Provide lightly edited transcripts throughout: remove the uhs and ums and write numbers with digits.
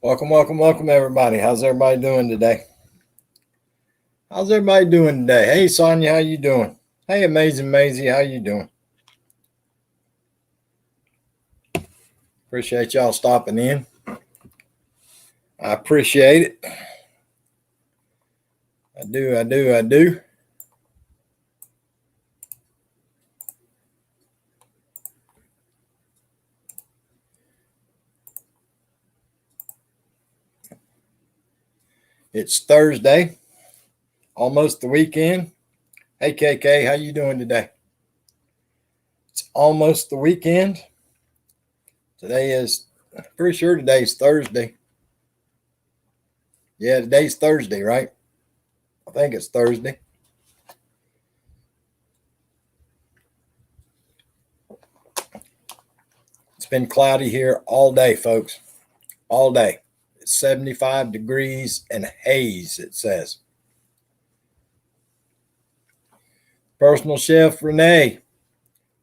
Welcome, welcome, welcome, everybody. How's everybody doing today? How's everybody doing today? Hey, Sonia, how you doing? Hey, Amazing Maisie, how you doing? Appreciate y'all stopping in. I appreciate it. I do. It's Thursday, almost the weekend. Hey, KK, how you doing today? It's almost the weekend. Pretty sure today's Thursday. Yeah, today's Thursday, right? I think it's Thursday. It's been cloudy here all day, folks. All day. It's 75 degrees and haze, it says. Personal Chef Renee,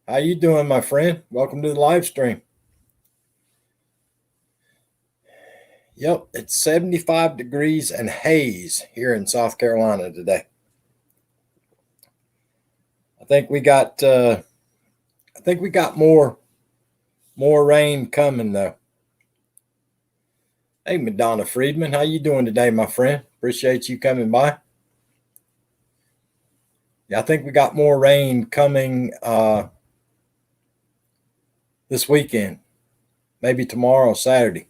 how you doing, my friend? Welcome to the live stream. Yep, it's 75 degrees and haze here in South Carolina today. I think we got more rain coming though. Hey, Madonna Friedman, how you doing today, my friend? Appreciate you coming by. Yeah, I think we got more rain coming this weekend, maybe tomorrow, Saturday.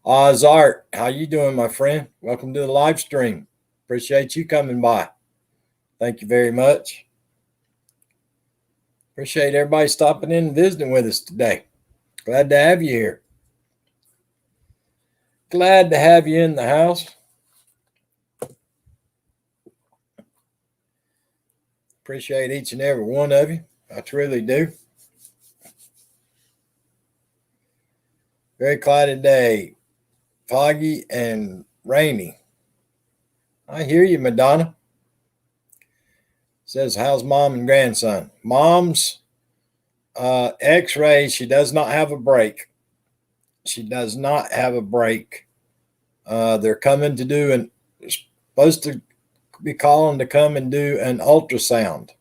Art, how you doing, my friend? Welcome to the live stream. Appreciate you coming by. Thank you very much. Appreciate everybody stopping in and visiting with us today. Glad to have you here. Glad to have you in the house. Appreciate each and every one of you. I truly do. Very cloudy day, foggy and rainy. I hear you, Madonna. Says, how's mom and grandson? Mom's x-ray, she does not have a break. She does not have a break. They're coming to do supposed to be calling to come and do an ultrasound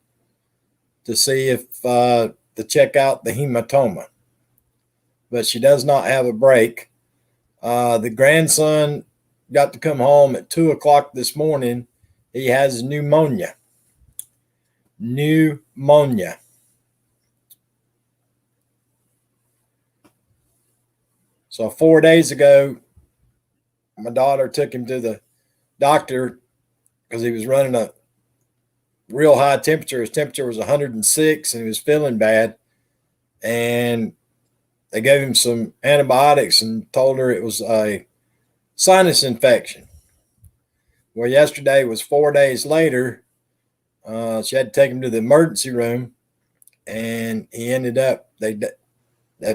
to see if to check out the hematoma. But she does not have a break. The grandson got to come home at 2:00 this morning. He has pneumonia. Pneumonia. So 4 days ago, my daughter took him to the doctor because he was running a real high temperature. His temperature was 106 and he was feeling bad. And they gave him some antibiotics and told her it was a sinus infection. Well, yesterday was 4 days later. She had to take him to the emergency room, and he ended up, they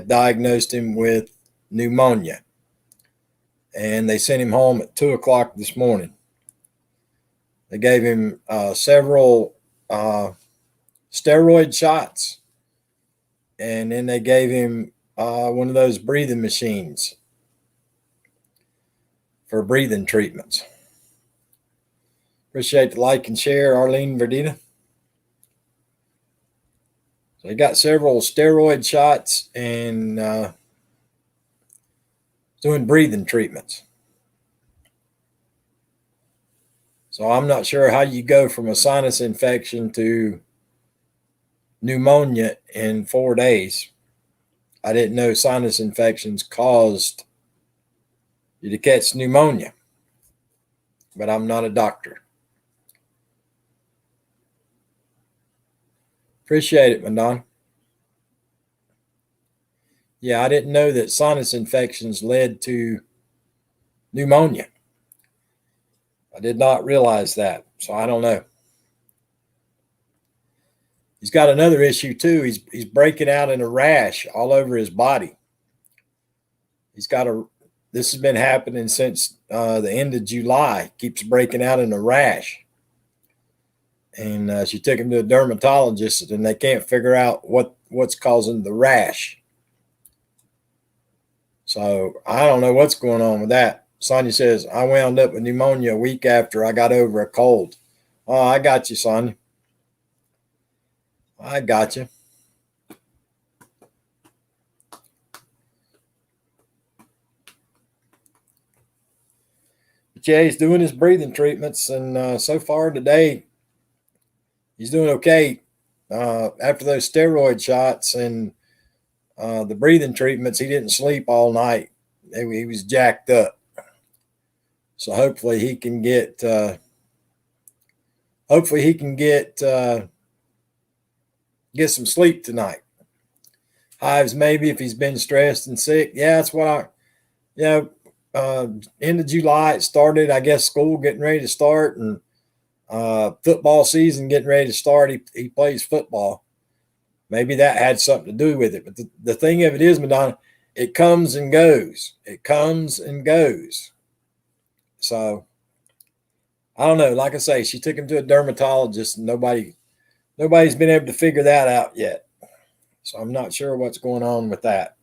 diagnosed him with pneumonia. And they sent him home at 2:00 this morning. They gave him several steroid shots, and then they gave him one of those breathing machines for breathing treatments. Appreciate the like and share, Arlene Verdita. So he got several steroid shots and doing breathing treatments. So I'm not sure how you go from a sinus infection to pneumonia in 4 days. I didn't know sinus infections caused you to catch pneumonia, but I'm not a doctor. Appreciate it, Madonna. Yeah, I didn't know that sinus infections led to pneumonia. I did not realize that, so I don't know. He's got another issue too. He's breaking out in a rash all over his body. This has been happening since the end of July. Keeps breaking out in a rash. And she took him to a dermatologist, and they can't figure out what's causing the rash. So I don't know what's going on with that. Sonia says, I wound up with pneumonia a week after I got over a cold. Oh, I got you, Sonia. I got you. But yeah, he's doing his breathing treatments, and so far today, he's doing okay. After those steroid shots and the breathing treatments, he didn't sleep all night. He was jacked up. So hopefully he can get get some sleep tonight. Hives maybe if he's been stressed and sick. Yeah, that's what end of July it started. I guess school getting ready to start and football season getting ready to start. He plays football. Maybe that had something to do with it. But the thing of it is, Madonna, it comes and goes. It comes and goes. So I don't know. Like I say, she took him to a dermatologist, and nobody's been able to figure that out yet. So I'm not sure what's going on with that.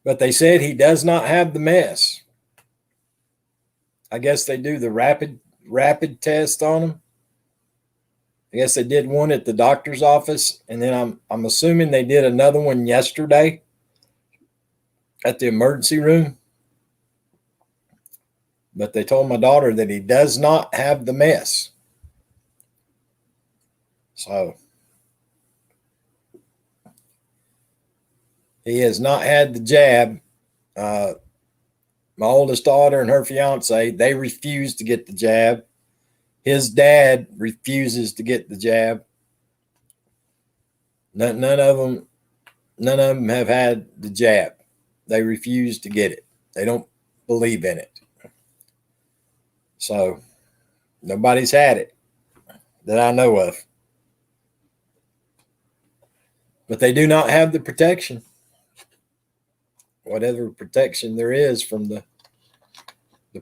But they said he does not have the mess. I guess they do the rapid test on him. I guess they did one at the doctor's office, and then I'm assuming they did another one yesterday at the emergency room. But they told my daughter that he does not have the mess. So he has not had the jab. My oldest daughter and her fiance, they refuse to get the jab. His dad refuses to get the jab. None of them have had the jab. They refuse to get it. They don't believe in it. So nobody's had it that I know of. But they do not have the protection. Whatever protection there is from the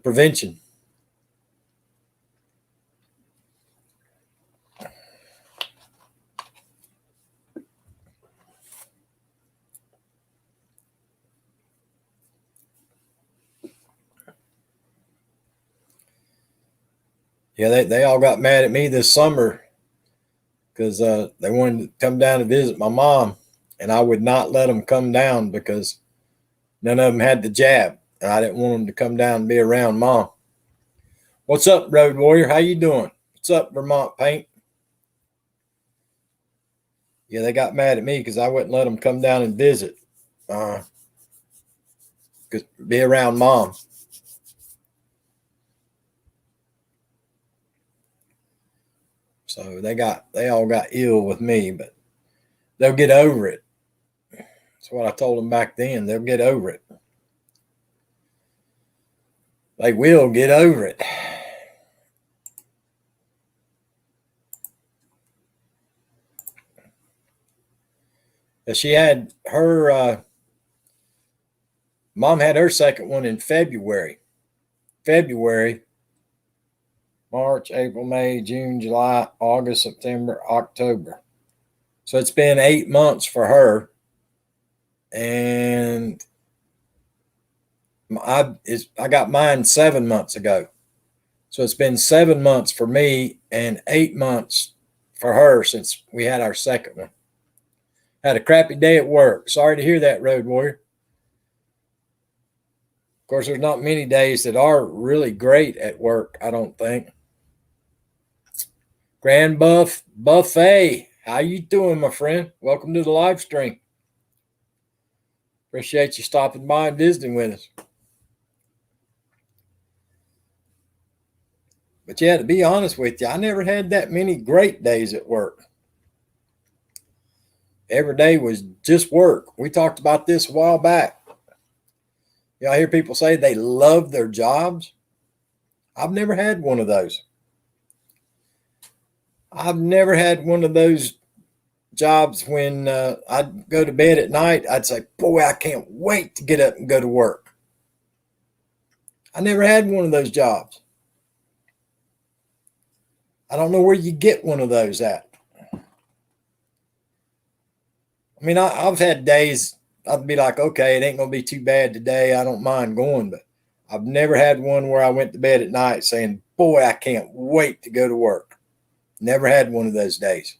prevention. Yeah, they all got mad at me this summer because they wanted to come down to visit my mom, and I would not let them come down because none of them had the jab, and I didn't want them to come down and be around Mom. What's up, Road Warrior? How you doing? What's up, Vermont Paint? Yeah, they got mad at me because I wouldn't let them come down and visit, be around Mom. So they all got ill with me, but they'll get over it. That's what I told them back then. They'll get over it. They will get over it. She had her Mom had her second one in February, March, April, May, June, July, August, September, October. So it's been 8 months for her. And I got mine 7 months ago. So it's been 7 months for me and 8 months for her since we had our second one. Had a crappy day at work. Sorry to hear that, Road Warrior. Of course, there's not many days that are really great at work, I don't think. Grand Buffet, how you doing, my friend? Welcome to the live stream. Appreciate you stopping by and visiting with us. But yeah, to be honest with you, I never had that many great days at work. Every day was just work. We talked about this a while back. You know, I hear people say they love their jobs. I've never had one of those. I've never had one of those jobs when I'd go to bed at night. I'd say, boy, I can't wait to get up and go to work. I never had one of those jobs. I don't know where you get one of those at. I mean, I've had days I'd be like, okay, it ain't going to be too bad today. I don't mind going, but I've never had one where I went to bed at night saying, boy, I can't wait to go to work. Never had one of those days.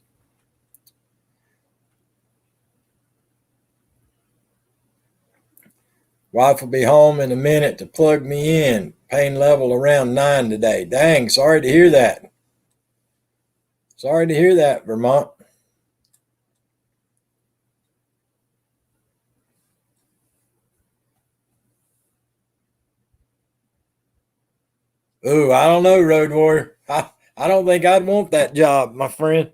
Wife will be home in a minute to plug me in. Pain level around 9 today. Dang, sorry to hear that. Sorry to hear that, Vermont. Ooh, I don't know, Road Warrior. I don't think I'd want that job, my friend.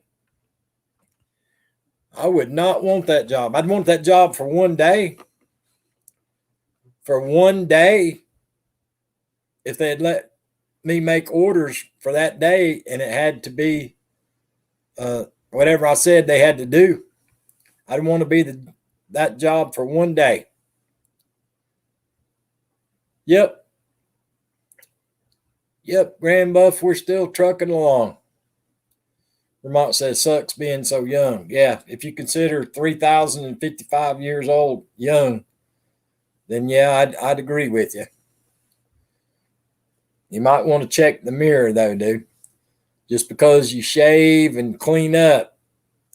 I would not want that job. I'd want that job for one day. For one day, if they had let me make orders for that day and it had to be whatever I said they had to do, I'd want to be that job for one day. Yep. Yep, Grand Buff, we're still trucking along. Vermont says, sucks being so young. Yeah, if you consider 3,055 years old young, then yeah, I'd agree with you. You might want to check the mirror, though, dude. Just because you shave and clean up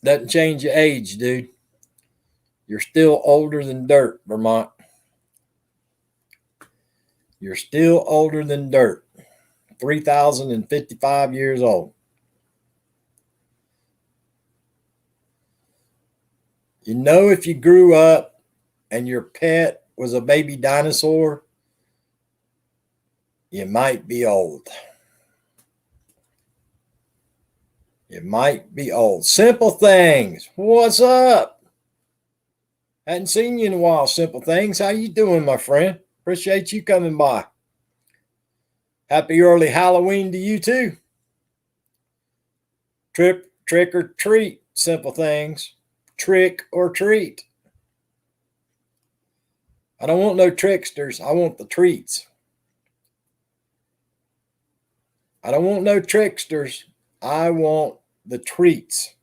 doesn't change your age, dude. You're still older than dirt, Vermont. You're still older than dirt. 3,055 years old. You know, if you grew up and your pet was a baby dinosaur, you might be old. You might be old. Simple Things. What's up? Hadn't seen you in a while, Simple Things. How you doing, my friend? Appreciate you coming by. Happy early Halloween to you too. Trick or treat, Simple Things. Trick or treat. I don't want no tricksters. I want the treats. I don't want no tricksters. I want the treats.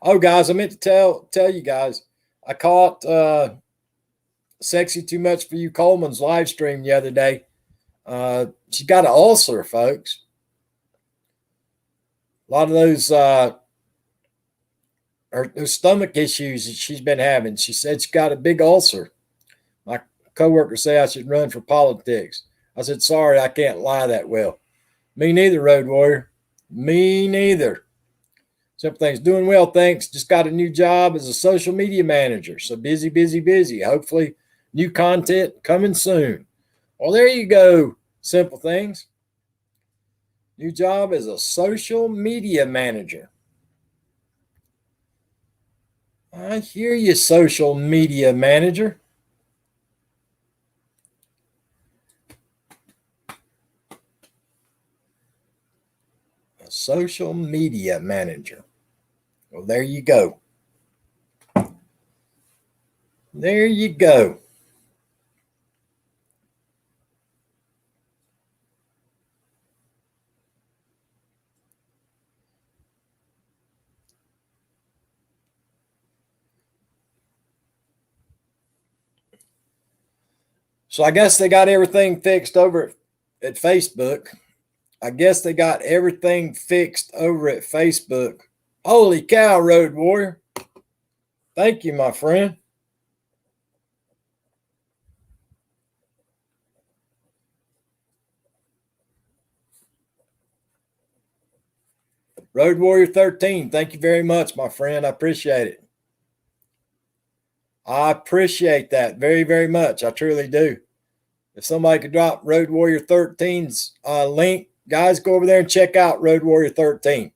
Oh, guys, I meant to tell you guys, I caught Sexy Too Much for You Coleman's live stream the other day. She got an ulcer, folks. A lot of those stomach issues that she's been having. She said she got a big ulcer. My coworker said I should run for politics. I said, sorry, I can't lie that well. Me neither, Road Warrior. Me neither. Simple Things. Doing well, thanks. Just got a new job as a social media manager. So busy, busy, busy. Hopefully, new content coming soon. Well, there you go, Simple Things. New job as a social media manager. I hear you, social media manager. A social media manager. Well, there you go. There you go. So I guess they got everything fixed over at Facebook. I guess they got everything fixed over at Facebook. Holy cow, Road Warrior. Thank you, my friend. Road Warrior 13, thank you very much, my friend. I appreciate it. I appreciate that very, very much. I truly do. If somebody could drop Road Warrior 13's link, guys, go over there and check out Road Warrior 13.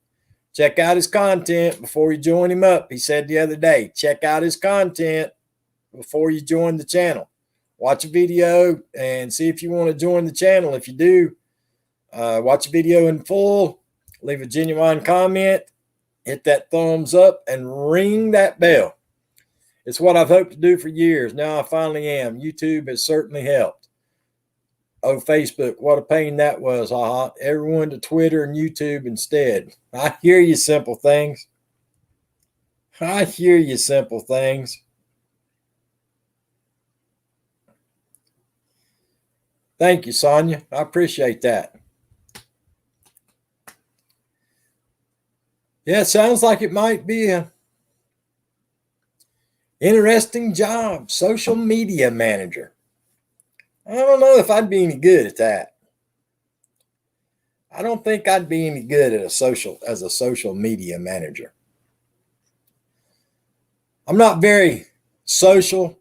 Check out his content before you join him up. He said the other day, check out his content before you join the channel. Watch a video and see if you want to join the channel. If you do, watch a video in full, leave a genuine comment, hit that thumbs up, and ring that bell. It's what I've hoped to do for years. Now I finally am. YouTube has certainly helped. Oh, Facebook, what a pain that was. Everyone to Twitter and YouTube instead. I hear you, Simple Things. I hear you, Simple Things. Thank you, Sonia. I appreciate that. Yeah, it sounds like it might be a interesting job, social media manager. I don't know if I'd be any good at that. I don't think I'd be any good at as a social media manager. I'm not very social,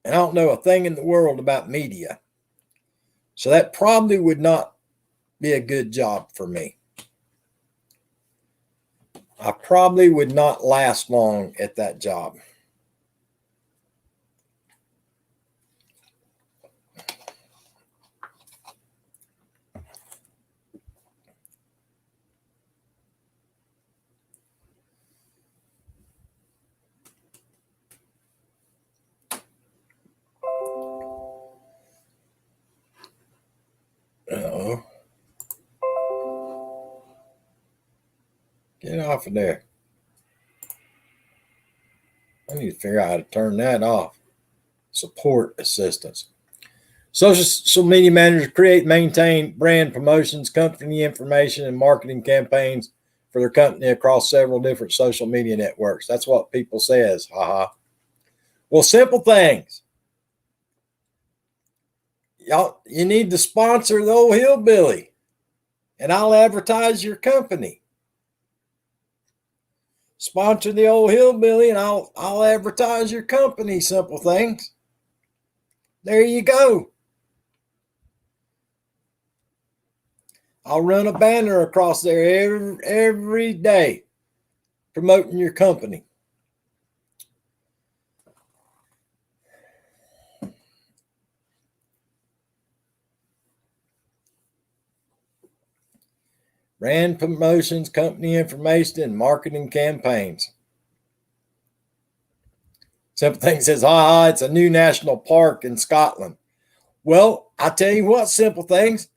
and I don't know a thing in the world about media. So that probably would not be a good job for me. I probably would not last long at that job. Uh-oh. Get off of there. I need to figure out how to turn that off. Support assistance. Social media managers create, maintain brand promotions, company information, and marketing campaigns for their company across several different social media networks. That's what people says. Haha. Well, Simple Things. Y'all, you need to sponsor the Old Hillbilly, and I'll advertise your company. Sponsor the Old Hillbilly, and I'll advertise your company. Simple Things. There you go. I'll run a banner across there every day promoting your company. Brand promotions, company information, and marketing campaigns. Simple Thing says, it's a new national park in Scotland. Well, I tell you what, Simple Things,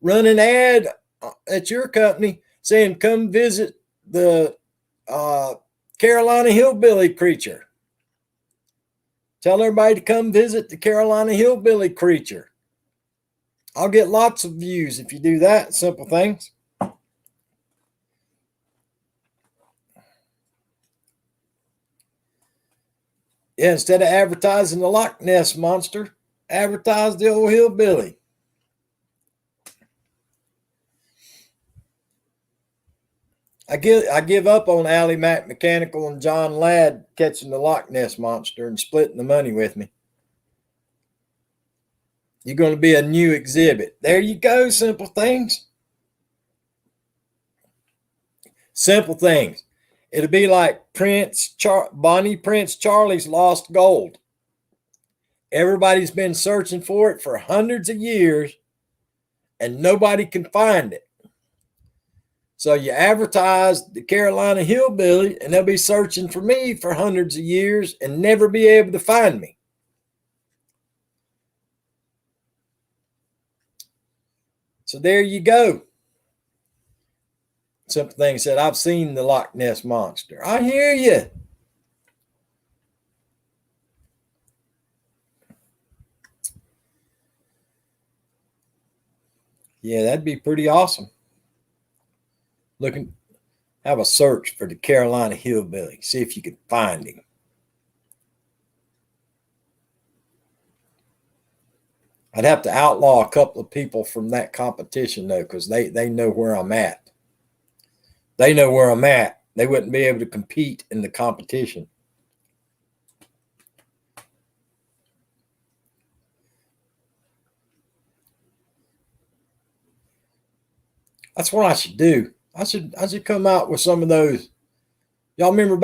run an ad at your company saying, come visit the Carolina Hillbilly Creature. Tell everybody to come visit the Carolina Hillbilly Creature. I'll get lots of views if you do that, Simple Things. Yeah, instead of advertising the Loch Ness Monster, advertise the Old Hillbilly. I give up on Ally Mac Mechanical and John Ladd catching the Loch Ness Monster and splitting the money with me. You're going to be a new exhibit. There you go, Simple Things. Simple Things. It'll be like Bonnie Prince Charlie's Lost Gold. Everybody's been searching for it for hundreds of years, and nobody can find it. So you advertise the Carolina Hillbilly, and they'll be searching for me for hundreds of years and never be able to find me. So there you go. Simple Thing said, I've seen the Loch Ness Monster. I hear you. Yeah, that'd be pretty awesome. Have a search for the Carolina Hillbilly. See if you can find him. I'd have to outlaw a couple of people from that competition, though, because they know where I'm at. They know where I'm at. They wouldn't be able to compete in the competition. That's what I should do. I should come out with some of those. Y'all remember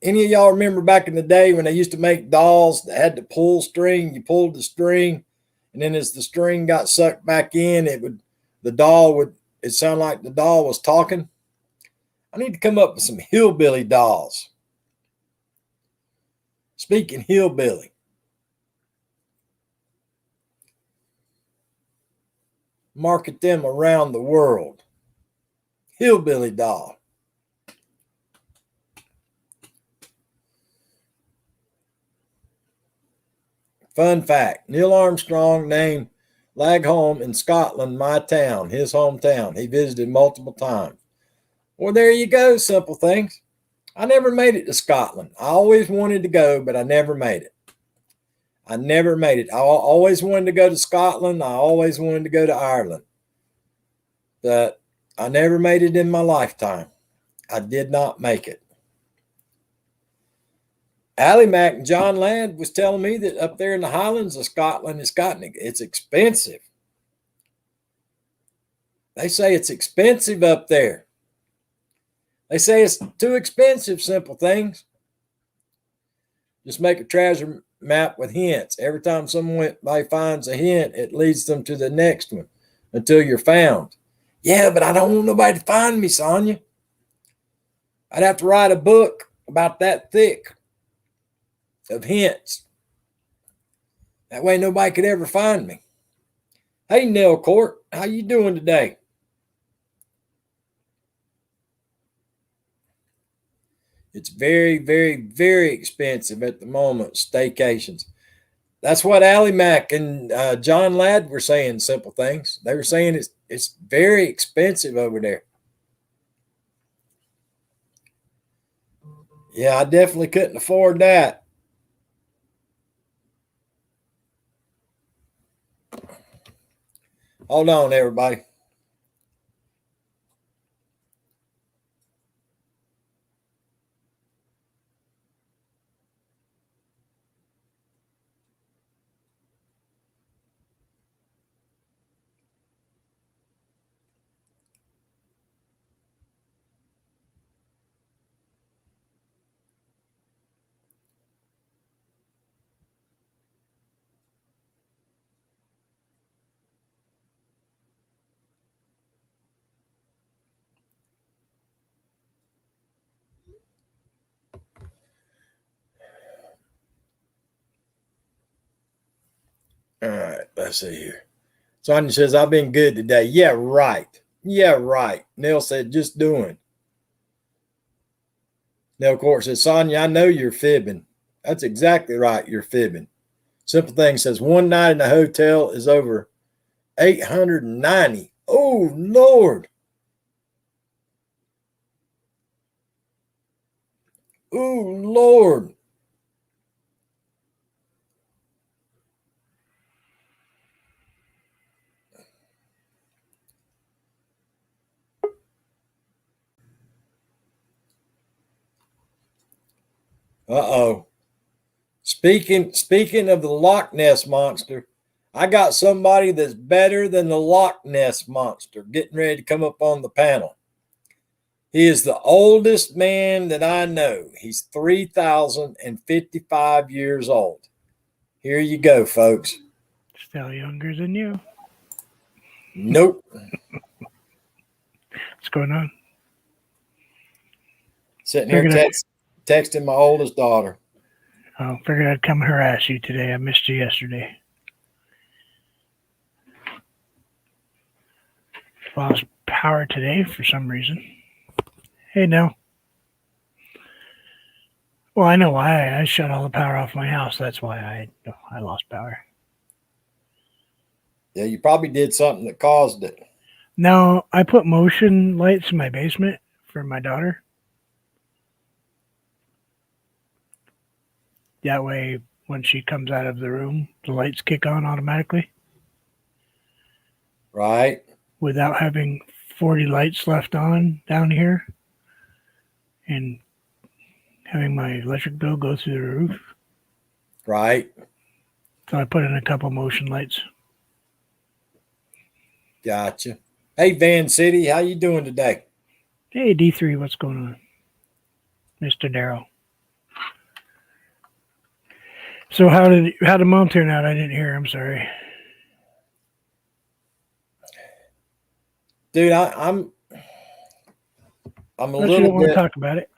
any of y'all remember back in the day when they used to make dolls that had the pull string? You pulled the string, and then as the string got sucked back in, it sound like the doll was talking. I need to come up with some hillbilly dolls. Speaking hillbilly. Market them around the world. Hillbilly doll. Fun fact, Neil Armstrong named Lagholm in Scotland my town, his hometown. He visited multiple times. Well, there you go, simple things. I never made it to Scotland. I always wanted to go, but I never made it. I never made it. I always wanted to go to Scotland. I always wanted to go to Ireland. But I never made it in my lifetime. I did not make it. Allie Mack and John Ladd was telling me that up there in the Highlands of Scotland, it's expensive. They say it's expensive up there. They say it's too expensive, simple things. Just make a treasure map with hints. Every time somebody finds a hint, it leads them to the next one until you're found. Yeah, but I don't want nobody to find me, Sonia. I'd have to write a book about that thick of hints. That way nobody could ever find me. Hey, Nell Court, how you doing today? It's very, very, very expensive at the moment, staycations. That's what Allie Mack and John Ladd were saying, simple things. They were saying it's very expensive over there. Yeah, I definitely couldn't afford that. Hold on, everybody. All right, let's see here. Sonia says, I've been good today. Yeah, right. Yeah, right. Neil said, just doing. Neil Court says, Sonia, I know you're fibbing. That's exactly right. You're fibbing. Simple Thing says, one night in a hotel is over 890. Oh, Lord. Oh, Lord. Uh-oh. Speaking of the Loch Ness Monster, I got somebody that's better than the Loch Ness Monster getting ready to come up on the panel. He is the oldest man that I know. He's 3,055 years old. Here you go, folks. Still younger than you. Nope. What's going on? Sitting here texting my oldest daughter. I figured I'd come harass you today. I missed you yesterday. Lost power today for some reason. Hey, no. Well, I know why. I shut all the power off my house. That's why I lost power. Yeah, you probably did something that caused it. No, I put motion lights in my basement for my daughter. That way, when she comes out of the room, the lights kick on automatically. Right. Without having 40 lights left on down here and having my electric bill go through the roof. Right. So I put in a couple motion lights. Gotcha. Hey, Van City, how you doing today? Hey, D3, what's going on? Mr. Darrow. So how did Mom turn out? I didn't hear. I'm sorry. Dude, I'm a Unless little you don't want to bit. talk about it.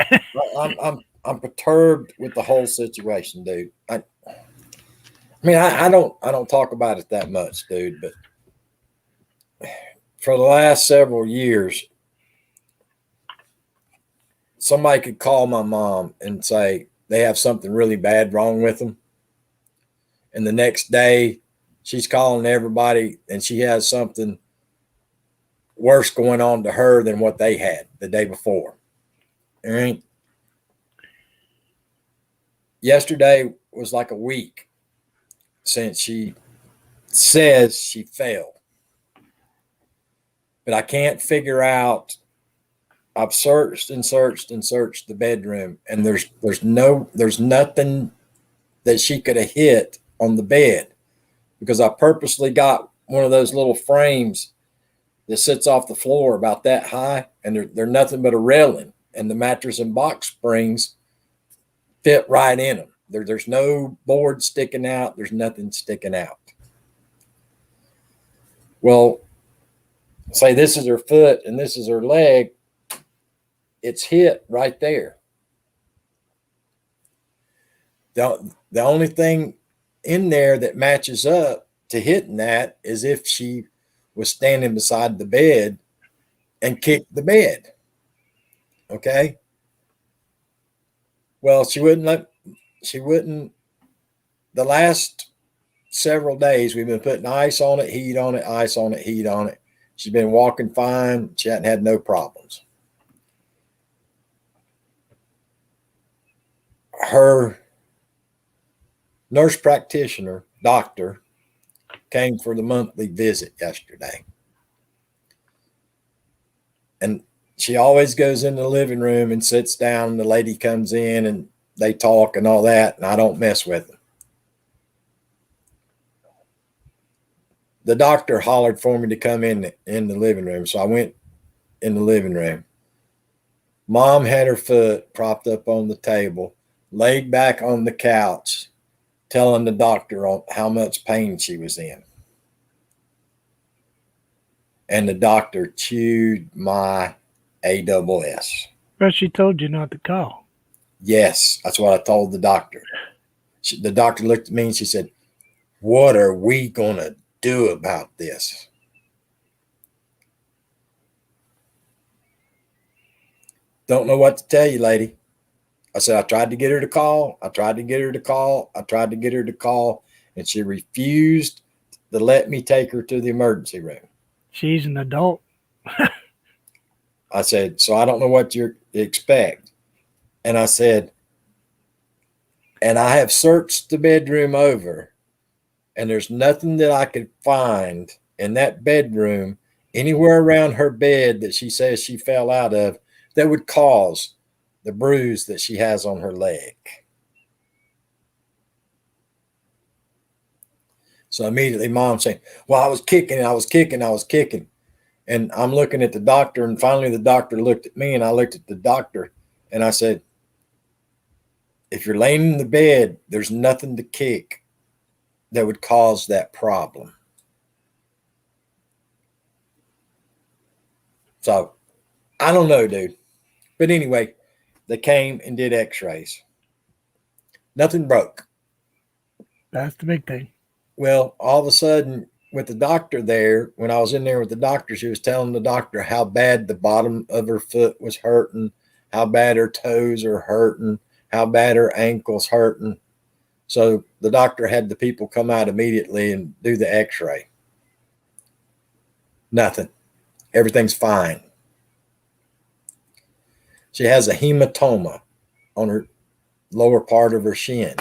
I'm perturbed with the whole situation, dude. I mean, I don't talk about it that much, dude. But for the last several years, somebody could call my mom and say they have something really bad wrong with them, And the next day, she's calling everybody, and she has something worse going on to her than what they had the day before. All right. Yesterday was like a week since she says she fell. But I can't figure out. I've searched and searched and searched the bedroom, and there's nothing that she could have hit on the bed, because I purposely got one of those little frames that sits off the floor about that high, and they're nothing but a railing, and the mattress and box springs fit right in them. There's no board sticking out. There's nothing sticking out. Well, say this is her foot and this is her leg. It's hit right there. The only thing in there that matches up to hitting that is if she was standing beside the bed and kicked the bed. Okay. Well, she wouldn't. The last several days, we've been putting ice on it, heat on it, ice on it, heat on it. She's been walking fine. She hadn't had no problems. Her nurse practitioner, doctor, came for the monthly visit yesterday. And she always goes in the living room and sits down, and the lady comes in and they talk and all that, and I don't mess with them. The doctor hollered for me to come in the living room, so I went in the living room. Mom had her foot propped up on the table, laid back on the couch, telling the doctor how much pain she was in. And the doctor chewed my ASS. But she told you not to call. Yes, that's what I told the doctor. The doctor looked at me and she said, "What are we going to do about this?" Don't know what to tell you, lady. I said, I tried to get her to call. I tried to get her to call. I tried to get her to call, and she refused to let me take her to the emergency room. She's an adult. I said, so I don't know what you expect. And I said, and I have searched the bedroom over, and there's nothing that I could find in that bedroom anywhere around her bed that she says she fell out of that would cause the bruise that she has on her leg. So immediately Mom saying, well, I was kicking. And I'm looking at the doctor, and finally the doctor looked at me, and I looked at the doctor, and I said, if you're laying in the bed, there's nothing to kick that would cause that problem. So I don't know, dude. But anyway, they came and did x-rays. Nothing broke. That's the big thing. Well, all of a sudden, with the doctor there, when I was in there with the doctor, she was telling the doctor how bad the bottom of her foot was hurting, how bad her toes are hurting, how bad her ankle's hurting. So the doctor had the people come out immediately and do the x-ray. Nothing. Everything's fine. She has a hematoma on her lower part of her shin.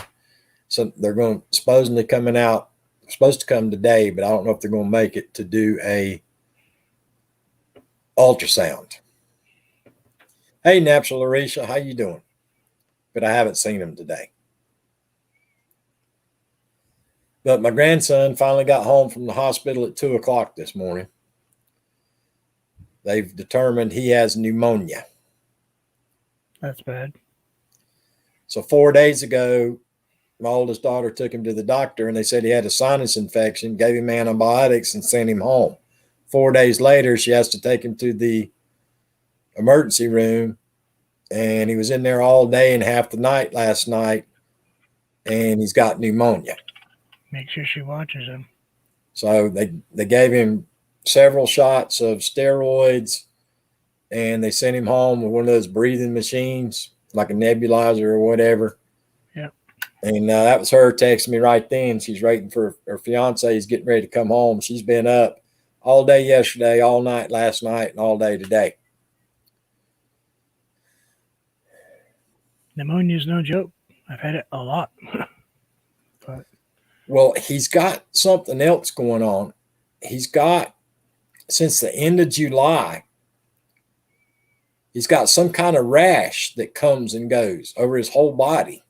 So they're supposed to come today, but I don't know if they're going to make it to do a ultrasound. Hey, Natural Larisha, how you doing? But I haven't seen him today. But my grandson finally got home from the hospital at 2:00 this morning. They've determined he has pneumonia. That's bad. So 4 days ago, my oldest daughter took him to the doctor, and they said he had a sinus infection, gave him antibiotics, and sent him home. 4 days later, she has to take him to the emergency room, and he was in there all day and half the night last night, and he's got pneumonia. Make sure she watches him. So they gave him several shots of steroids, and they sent him home with one of those breathing machines, like a nebulizer or whatever. Yep. And that was her texting me right then. She's waiting for her fiance. He's getting ready to come home. She's been up all day yesterday, all night last night, and all day today. Pneumonia is no joke. I've had it a lot. But Well, he's got something else going on. He's got, since the end of July, he's got some kind of rash that comes and goes over his whole body.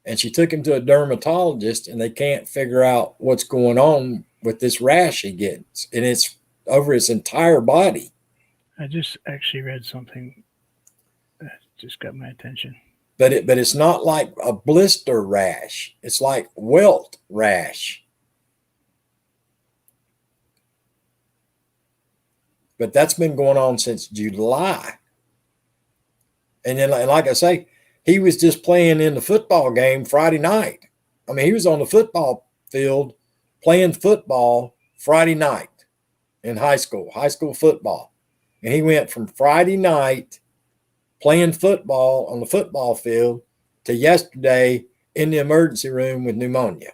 And she took him to a dermatologist, and they can't figure out what's going on with this rash he gets. And it's over his entire body. I just actually read something that just got my attention. But it's not like a blister rash. It's like welt rash. But that's been going on since July. And then, like I say, he was just playing in the football game Friday night. I mean, he was on the football field playing football Friday night in high school football. And he went from Friday night playing football on the football field to yesterday in the emergency room with pneumonia.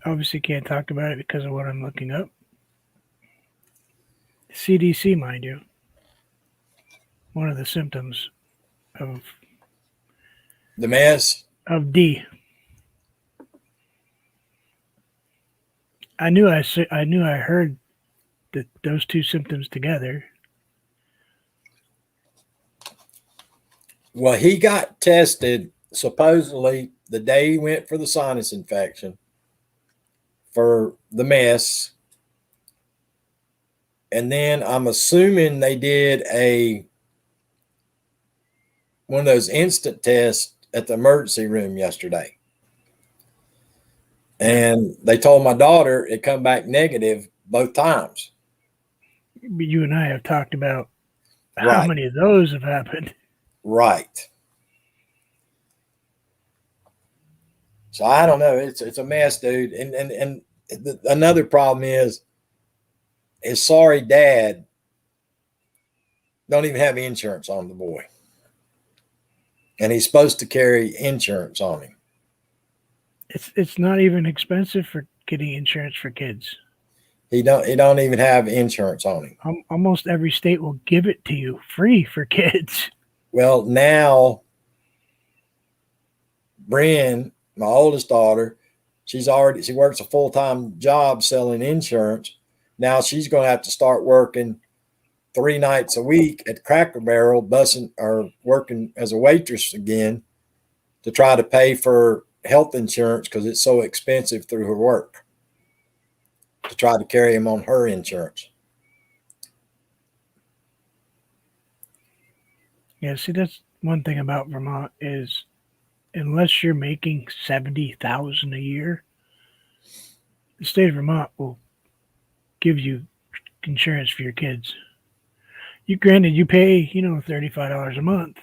Obviously can't talk about it because of what I'm looking up. CDC, mind you, one of the symptoms of The mess. of D. I knew I heard that those two symptoms together. Well, he got tested supposedly the day he went for the sinus infection for the mess. And then I'm assuming they did one of those instant tests at the emergency room yesterday. And they told my daughter it come back negative both times. You and I have talked about how Right. many of those have happened. Right. So I don't know. It's a mess, dude. And another problem is his sorry dad don't even have insurance on the boy. And he's supposed to carry insurance on him. It's not even expensive for getting insurance for kids. He don't even have insurance on him. Almost every state will give it to you free for kids. Well, now Bryn, my oldest daughter, she works a full-time job selling insurance. Now she's going to have to start working 3 nights a week at Cracker Barrel, bussing or working as a waitress again to try to pay for health insurance because it's so expensive through her work to try to carry him on her insurance. Yeah, see, that's one thing about Vermont is unless you're making $70,000 a year, the state of Vermont will give you insurance for your kids. You pay, $35 a month,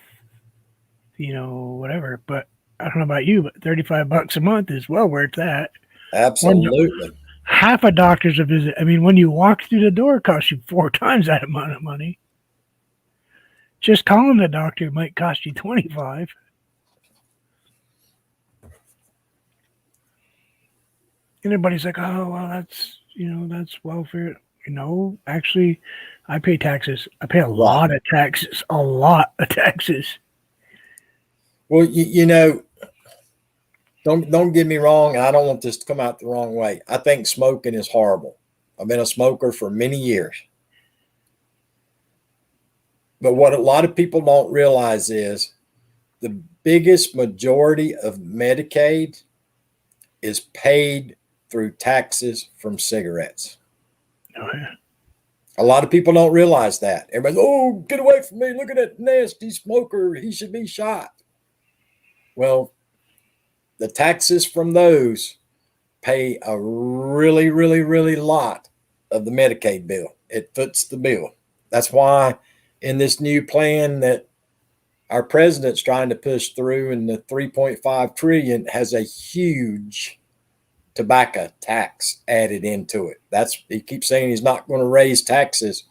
whatever. But I don't know about you, but $35 a month is well worth that. Absolutely. Half a doctor's a visit. I mean, when you walk through the door, it costs you 4 times that amount of money. Just calling the doctor might cost you $25. And everybody's like, oh, well, that's welfare. Actually, I pay taxes. I pay a lot of taxes. A lot of taxes. Well, don't get me wrong. I don't want this to come out the wrong way. I think smoking is horrible. I've been a smoker for many years. But what a lot of people don't realize is the biggest majority of Medicaid is paid through taxes from cigarettes. Oh, yeah. A lot of people don't realize that. Everybody's, oh, get away from me. Look at that nasty smoker. He should be shot. Well, the taxes from those pay a really, really, really lot of the Medicaid bill. It foots the bill. That's why in this new plan that our president's trying to push through, and the 3.5 trillion has a huge tobacco tax added into it. He keeps saying he's not going to raise taxes,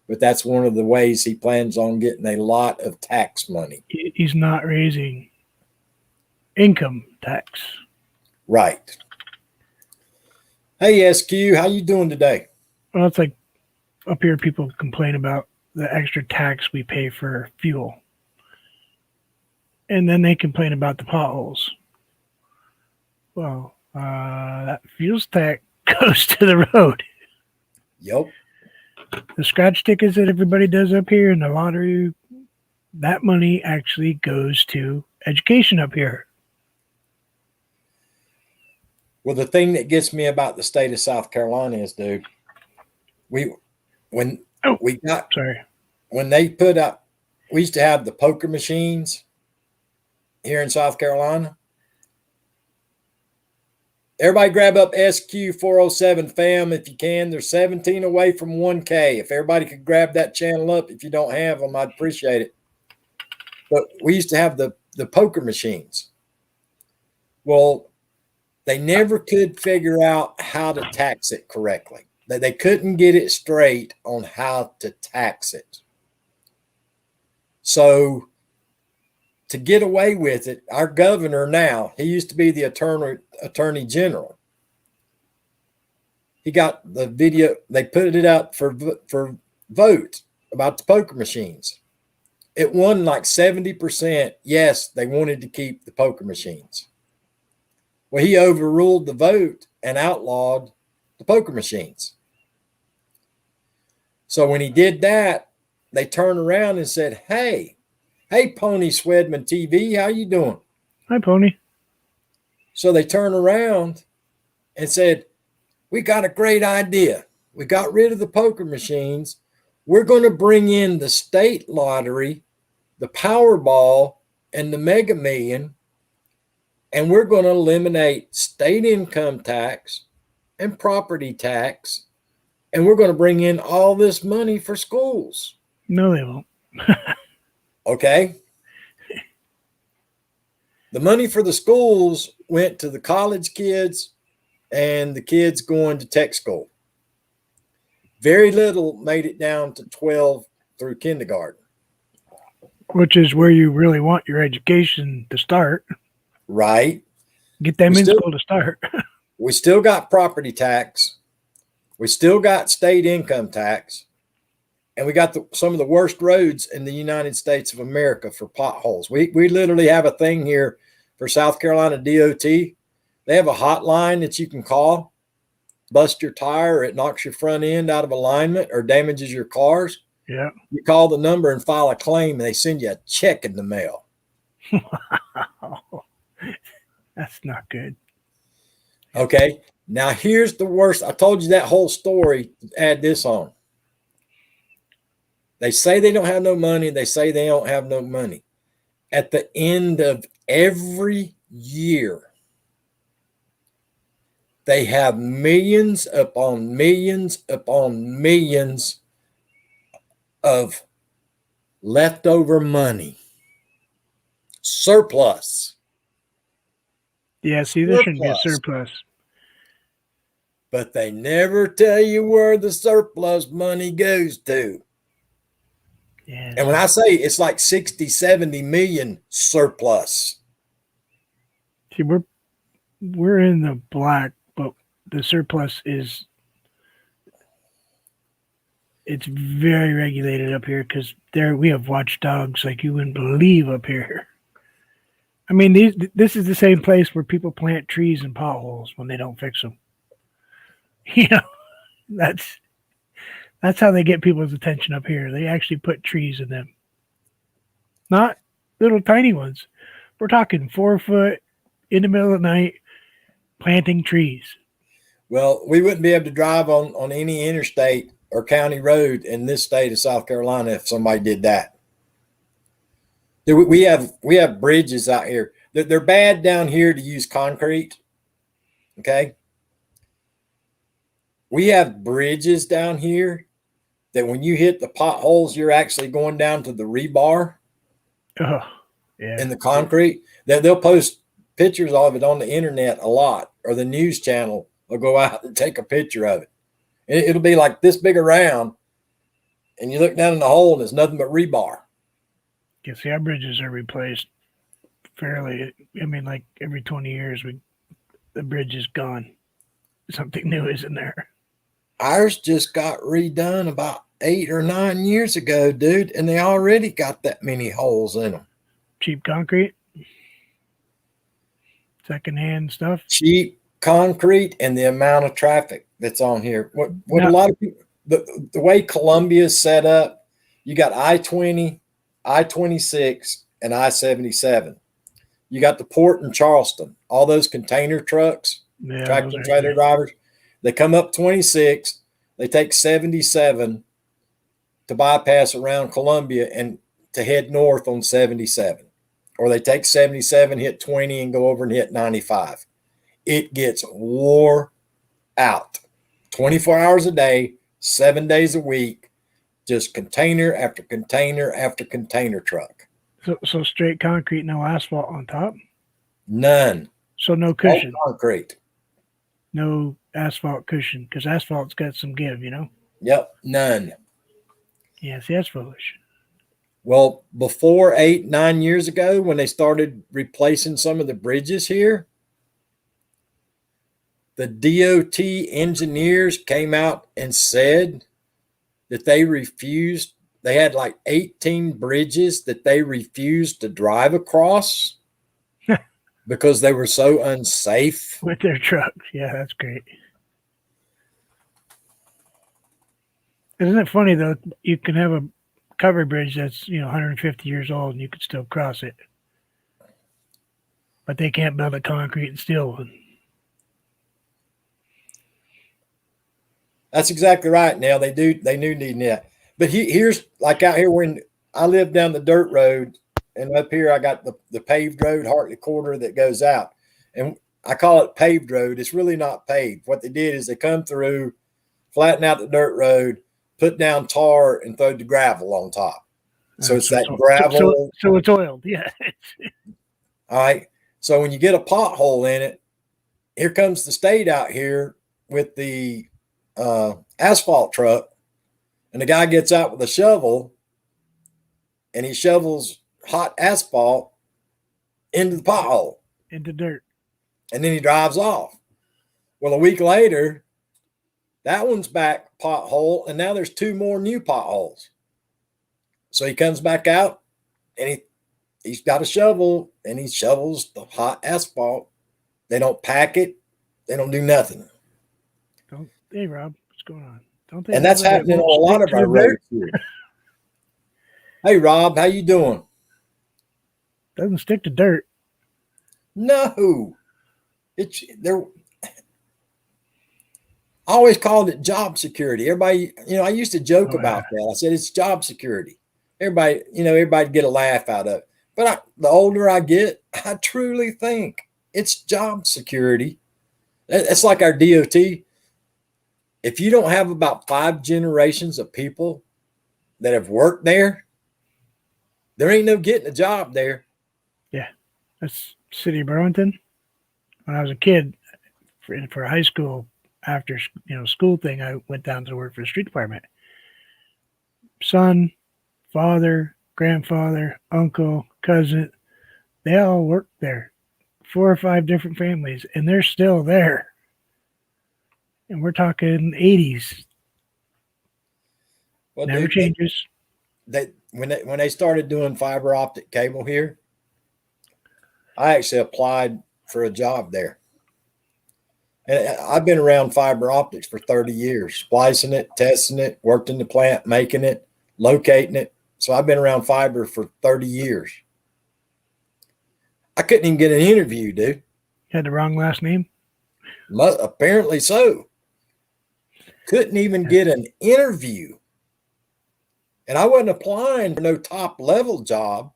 but that's one of the ways he plans on getting a lot of tax money. He's not raising income tax. Right. Hey, SQ, how you doing today? Well, it's like up here people complain about the extra tax we pay for fuel. And then they complain about the potholes. Well, that fuel tax goes to the road. Yep. The scratch tickets that everybody does up here and the lottery, that money actually goes to education up here. Well, the thing that gets me about the state of South Carolina is, dude, when they put up, we used to have the poker machines here in South Carolina. Everybody grab up SQ 407 fam if you can. They're 17 away from 1K. If everybody could grab that channel up, if you don't have them, I'd appreciate it. But we used to have the poker machines. Well, they never could figure out how to tax it correctly. They couldn't get it straight on how to tax it. So to get away with it, our governor now, he used to be the attorney general. He got the video, they put it out for vote about the poker machines. It won like 70%. Yes, they wanted to keep the poker machines. Well, he overruled the vote and outlawed the poker machines. So when he did that, they turned around and said, hey, Pony Swedman TV, how you doing? Hi, Pony. So they turned around and said, we got a great idea. We got rid of the poker machines. We're going to bring in the state lottery, the Powerball, and the Mega Million, and we're going to eliminate state income tax and property tax, and we're going to bring in all this money for schools. No, they won't. Okay. The money for the schools went to the college kids and the kids going to tech school. Very little made it down to 12 through kindergarten. Which is where you really want your education to start. Right. Get them in school to start. We still got property tax. We still got state income tax. And we got some of the worst roads in the United States of America for potholes. We literally have a thing here for South Carolina DOT. They have a hotline that you can call, bust your tire, or it knocks your front end out of alignment or damages your cars. Yeah. You call the number and file a claim, and they send you a check in the mail. Wow. That's not good. Okay. Now here's the worst. I told you that whole story. Add this on. They say they don't have no money. They say they don't have no money. At the end of every year, they have millions upon millions upon millions of leftover money. Surplus. Yeah, see, there shouldn't be a surplus. But they never tell you where the surplus money goes to. Yeah. And when I say it's like 60, 70 million surplus. See, we're in the black, but the surplus is, it's very regulated up here because we have watchdogs like you wouldn't believe up here. I mean, this is the same place where people plant trees in potholes when they don't fix them. You know, that's how they get people's attention up here. They actually put trees in them. Not little tiny ones. We're talking 4 foot in the middle of the night planting trees. Well, we wouldn't be able to drive on any interstate or county road in this state of South Carolina if somebody did that. We have bridges out here. They're bad down here to use concrete. Okay. We have bridges down here that when you hit the potholes, you're actually going down to the rebar. Oh, yeah. in the concrete. They'll post pictures of it on the internet a lot, or the news channel will go out and take a picture of it. It'll be like this big around, and you look down in the hole and it's nothing but rebar. Yeah, see, our bridges are replaced fairly. I mean, like every 20 years, the bridge is gone. Something new is in there. Ours just got redone about 8 or 9 years ago, dude, and they already got that many holes in them. Cheap concrete, secondhand stuff. Cheap concrete and the amount of traffic that's on here. What No. a lot of people, the way Columbia is set up, you got I-20, I-26, and I-77. You got the port in Charleston, all those container trucks, Yeah, tractor trailer drivers. They come up 26, they take 77 to bypass around Columbia and to head north on 77. Or they take 77, hit 20, and go over and hit 95. It gets wore out. 24 hours a day, 7 days a week, just container after container after container truck. So straight concrete, no asphalt on top? None. So no cushion? All concrete. No asphalt cushion, because asphalt's got some give, you know? Yep, none. Yeah, see, that's foolish. Well, before 8-9 years ago, when they started replacing some of the bridges here, the DOT engineers came out and said that they refused. They had like 18 bridges that they refused to drive across because they were so unsafe. With their trucks. Yeah, that's great. Isn't it funny, though? You can have a covered bridge that's 150 years old and you could still cross it, but they can't build a concrete and steel one. That's exactly right. Now they do need that. But here's like out here when I live down the dirt road, and up here I got the paved road, Hartley Corridor, that goes out, and I call it paved road. It's really not paved. What they did is they come through, flatten out the dirt road, put down tar, and throw the gravel on top. So it's that gravel. So it's oiled. Yeah. All right. So when you get a pothole in it, here comes the state out here with the asphalt truck, and the guy gets out with a shovel and he shovels hot asphalt into the pothole. Into dirt. And then he drives off. Well, a week later, that one's back pothole, and now there's 2 more new potholes. So he comes back out and he's got a shovel and he shovels the hot asphalt. They don't pack it. They don't do nothing. Hey, Rob, what's going on? Don't they? And that's happening on a lot of our roads here. Hey, Rob, how you doing? Doesn't stick to dirt. No, it's there. I always called it job security. Everybody, I used to joke about that. I said it's job security. Everybody get a laugh out of it. But the older I get, I truly think it's job security. It's like our DOT. If you don't have about 5 generations of people that have worked there ain't no getting a job there. Yeah, that's City of Burlington. When I was a kid, for high school, after school thing, I went down to work for the street department. Son, father, grandfather, uncle, cousin, they all worked there. 4 or 5 different families, and they're still there. And we're talking 80s. Well, never changes. When they started doing fiber optic cable here, I actually applied for a job there. And I've been around fiber optics for 30 years, splicing it, testing it, worked in the plant, making it, locating it. So I've been around fiber for 30 years. I couldn't even get an interview, dude. Had the wrong last name? Apparently so. Couldn't even get an interview. And I wasn't applying for no top level job.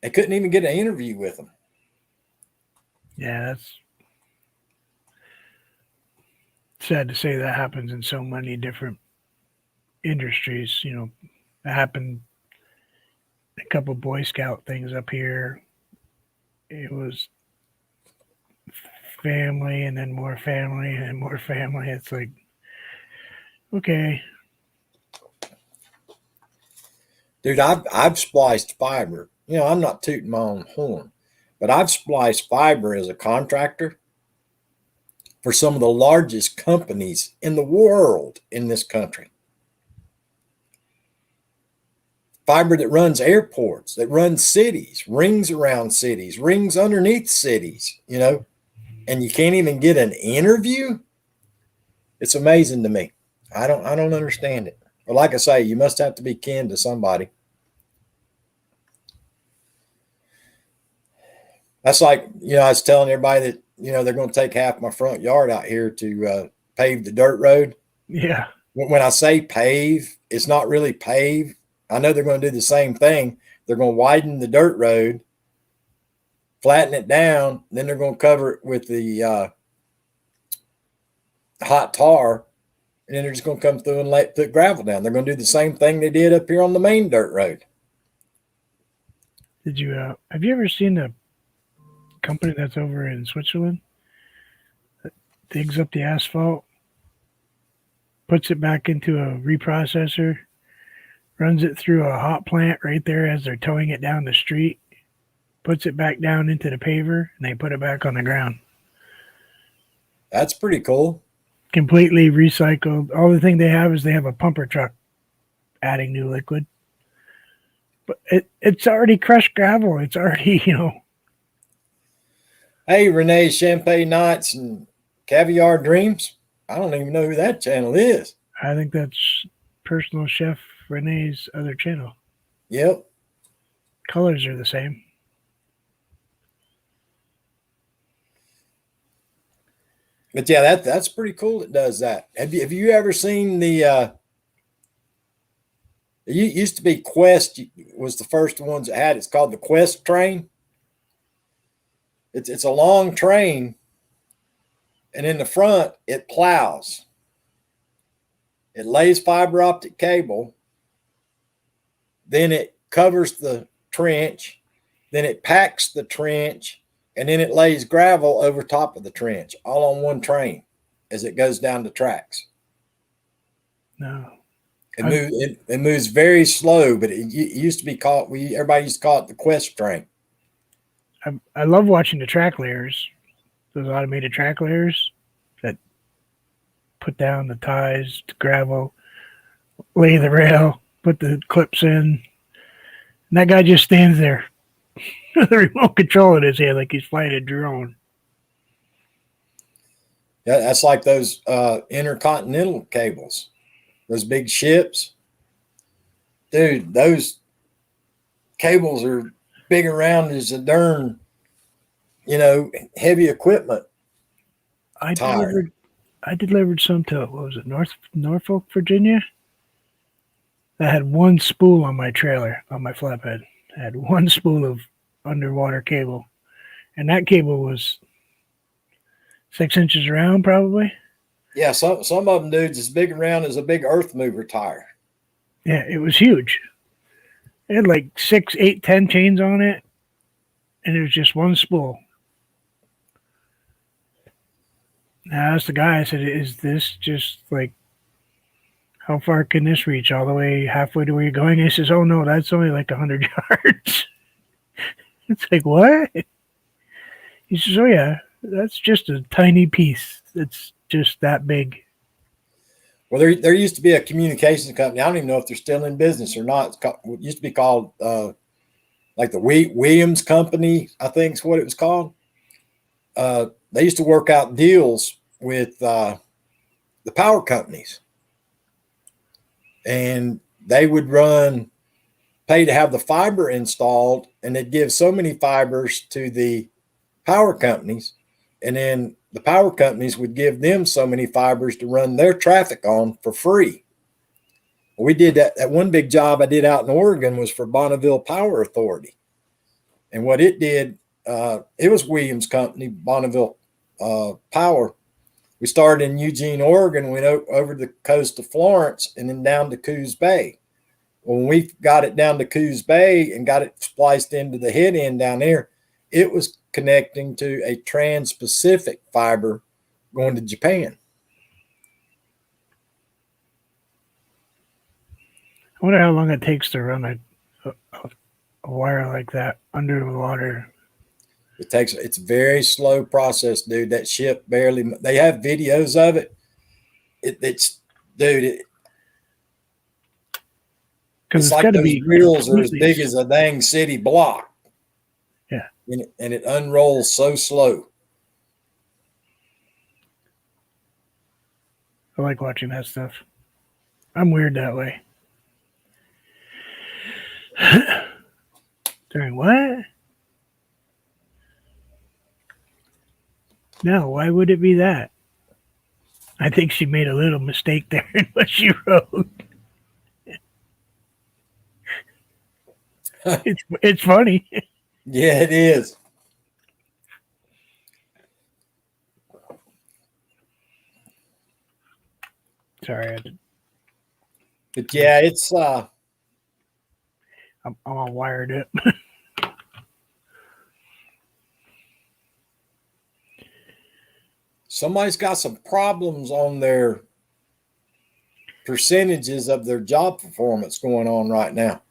I couldn't even get an interview with them. Yeah, that's sad to say that happens in so many different industries. It happened a couple Boy Scout things up here. It was family and then more family and more family. It's like, okay. Dude, I've spliced fiber. You know, I'm not tooting my own horn, but I've spliced fiber as a contractor for some of the largest companies in the world in this country. Fiber that runs airports, that runs cities, rings around cities, rings underneath cities, you know, and you can't even get an interview. It's amazing to me. I don't understand it. But like I say, you must have to be kin to somebody. That's like, you know, I was telling everybody that, you know, they're going to take half my front yard out here to pave the dirt road. Yeah. When I say pave, it's not really pave. I know they're going to do the same thing. They're going to widen the dirt road, flatten it down, then they're going to cover it with the hot tar, and then they're just going to come through and put gravel down. They're going to do the same thing they did up here on the main dirt road. Did you have you ever seen a company that's over in Switzerland that digs up the asphalt, puts it back into a reprocessor, runs it through a hot plant right there as they're towing it down the street, puts it back down into the paver, and they put it back on the ground? That's pretty cool. Completely recycled. All the thing they have is they have a pumper truck adding new liquid. But it's already crushed gravel. It's already, you know. Hey, Renee, Champagne Nights and Caviar Dreams. I don't even know who that channel is. I think that's Personal Chef Renee's other channel. Yep. Colors are the same. But yeah, that's pretty cool. It does that. Have you ever seen the? It used to be Quest was the first ones that had it. It's called the Quest train. It's a long train, and in the front it plows. It lays fiber optic cable. Then it covers the trench. Then it packs the trench. And then it lays gravel over top of the trench, all on one train as it goes down the tracks. No. It moves very slow, but it used to be called, everybody used to call it the Quest train. I love watching the track layers, those automated track layers that put down the ties, the gravel, lay the rail, put the clips in. And that guy just stands there with the remote control in his hand like he's flying a drone. Yeah, that's like those intercontinental cables, those big ships. Dude, those cables are big around as a darn, you know, heavy equipment. I delivered some to, what was it, Norfolk, Virginia? I had one spool on my trailer, on my flatbed. I had one spool of underwater cable. And that cable was 6 inches around, probably. Yeah, some of them, dudes, as big around as a big earth mover tire. Yeah, it was huge. It had like 6, 8, 10 chains on it, and it was just one spool. I asked the guy, I said, is this just like, how far can this reach? All the way halfway to where you're going? He says, oh no, that's only like 100 yards. It's like, what? He says, oh yeah, that's just a tiny piece. It's just that big. Well, there used to be a communications company. I don't even know if they're still in business or not. It used to be called like the Williams Company, I think is what it was called. They used to work out deals with the power companies. And they would pay to have the fiber installed, and they'd give so many fibers to the power companies. And then the power companies would give them so many fibers to run their traffic on for free. We did that. That one big job I did out in Oregon was for Bonneville Power Authority. And what it did, it was Williams Company, Bonneville Power. We started in Eugene, Oregon, went over the coast of Florence, and then down to Coos Bay. When we got it down to Coos Bay and got it spliced into the head end down there, it was connecting to a trans-Pacific fiber going to Japan. I wonder how long it takes to run a wire like that under the water. It's a very slow process, dude. That ship barely, they have videos of it. It's Because it's it's like got to those be reels are as completely- big as a dang city block. Yeah. And it unrolls so slow. I like watching that stuff. I'm weird that way. During what? No, why would it be that? I think she made a little mistake there in what she wrote. It's funny. Yeah, it is. Sorry, But yeah, it's I'm all wired up. somebody's got some problems on their percentages of their job performance going on right now.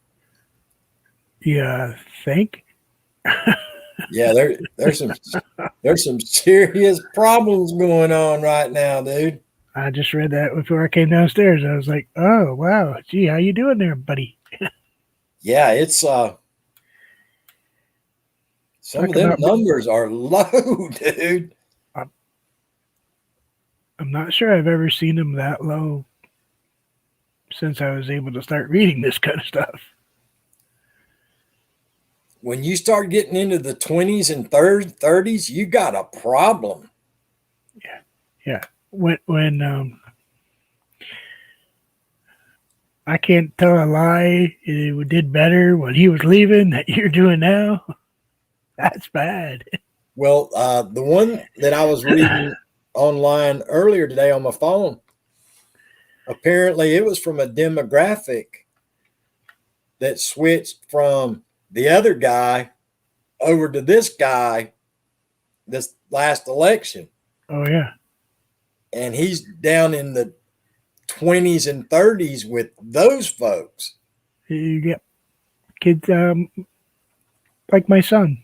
You think? Yeah, there's some serious problems going on right now, dude. I just read that before I came downstairs. I was like, "Oh wow, gee, how you doing there, buddy?" Yeah, it's some Talk of them about- numbers are low, dude. I'm not sure I've ever seen them that low since I was able to start reading this kind of stuff. When you start getting into the 20s and 30s, you got a problem. Yeah, when I can't tell a lie, it did better when he was leaving that you're doing now. That's bad. Well, the one that I was reading online earlier today on my phone, apparently it was from a demographic that switched from the other guy over to this guy this last election. Oh yeah, And he's down in the 20s and 30s with those folks. you get kids like my son.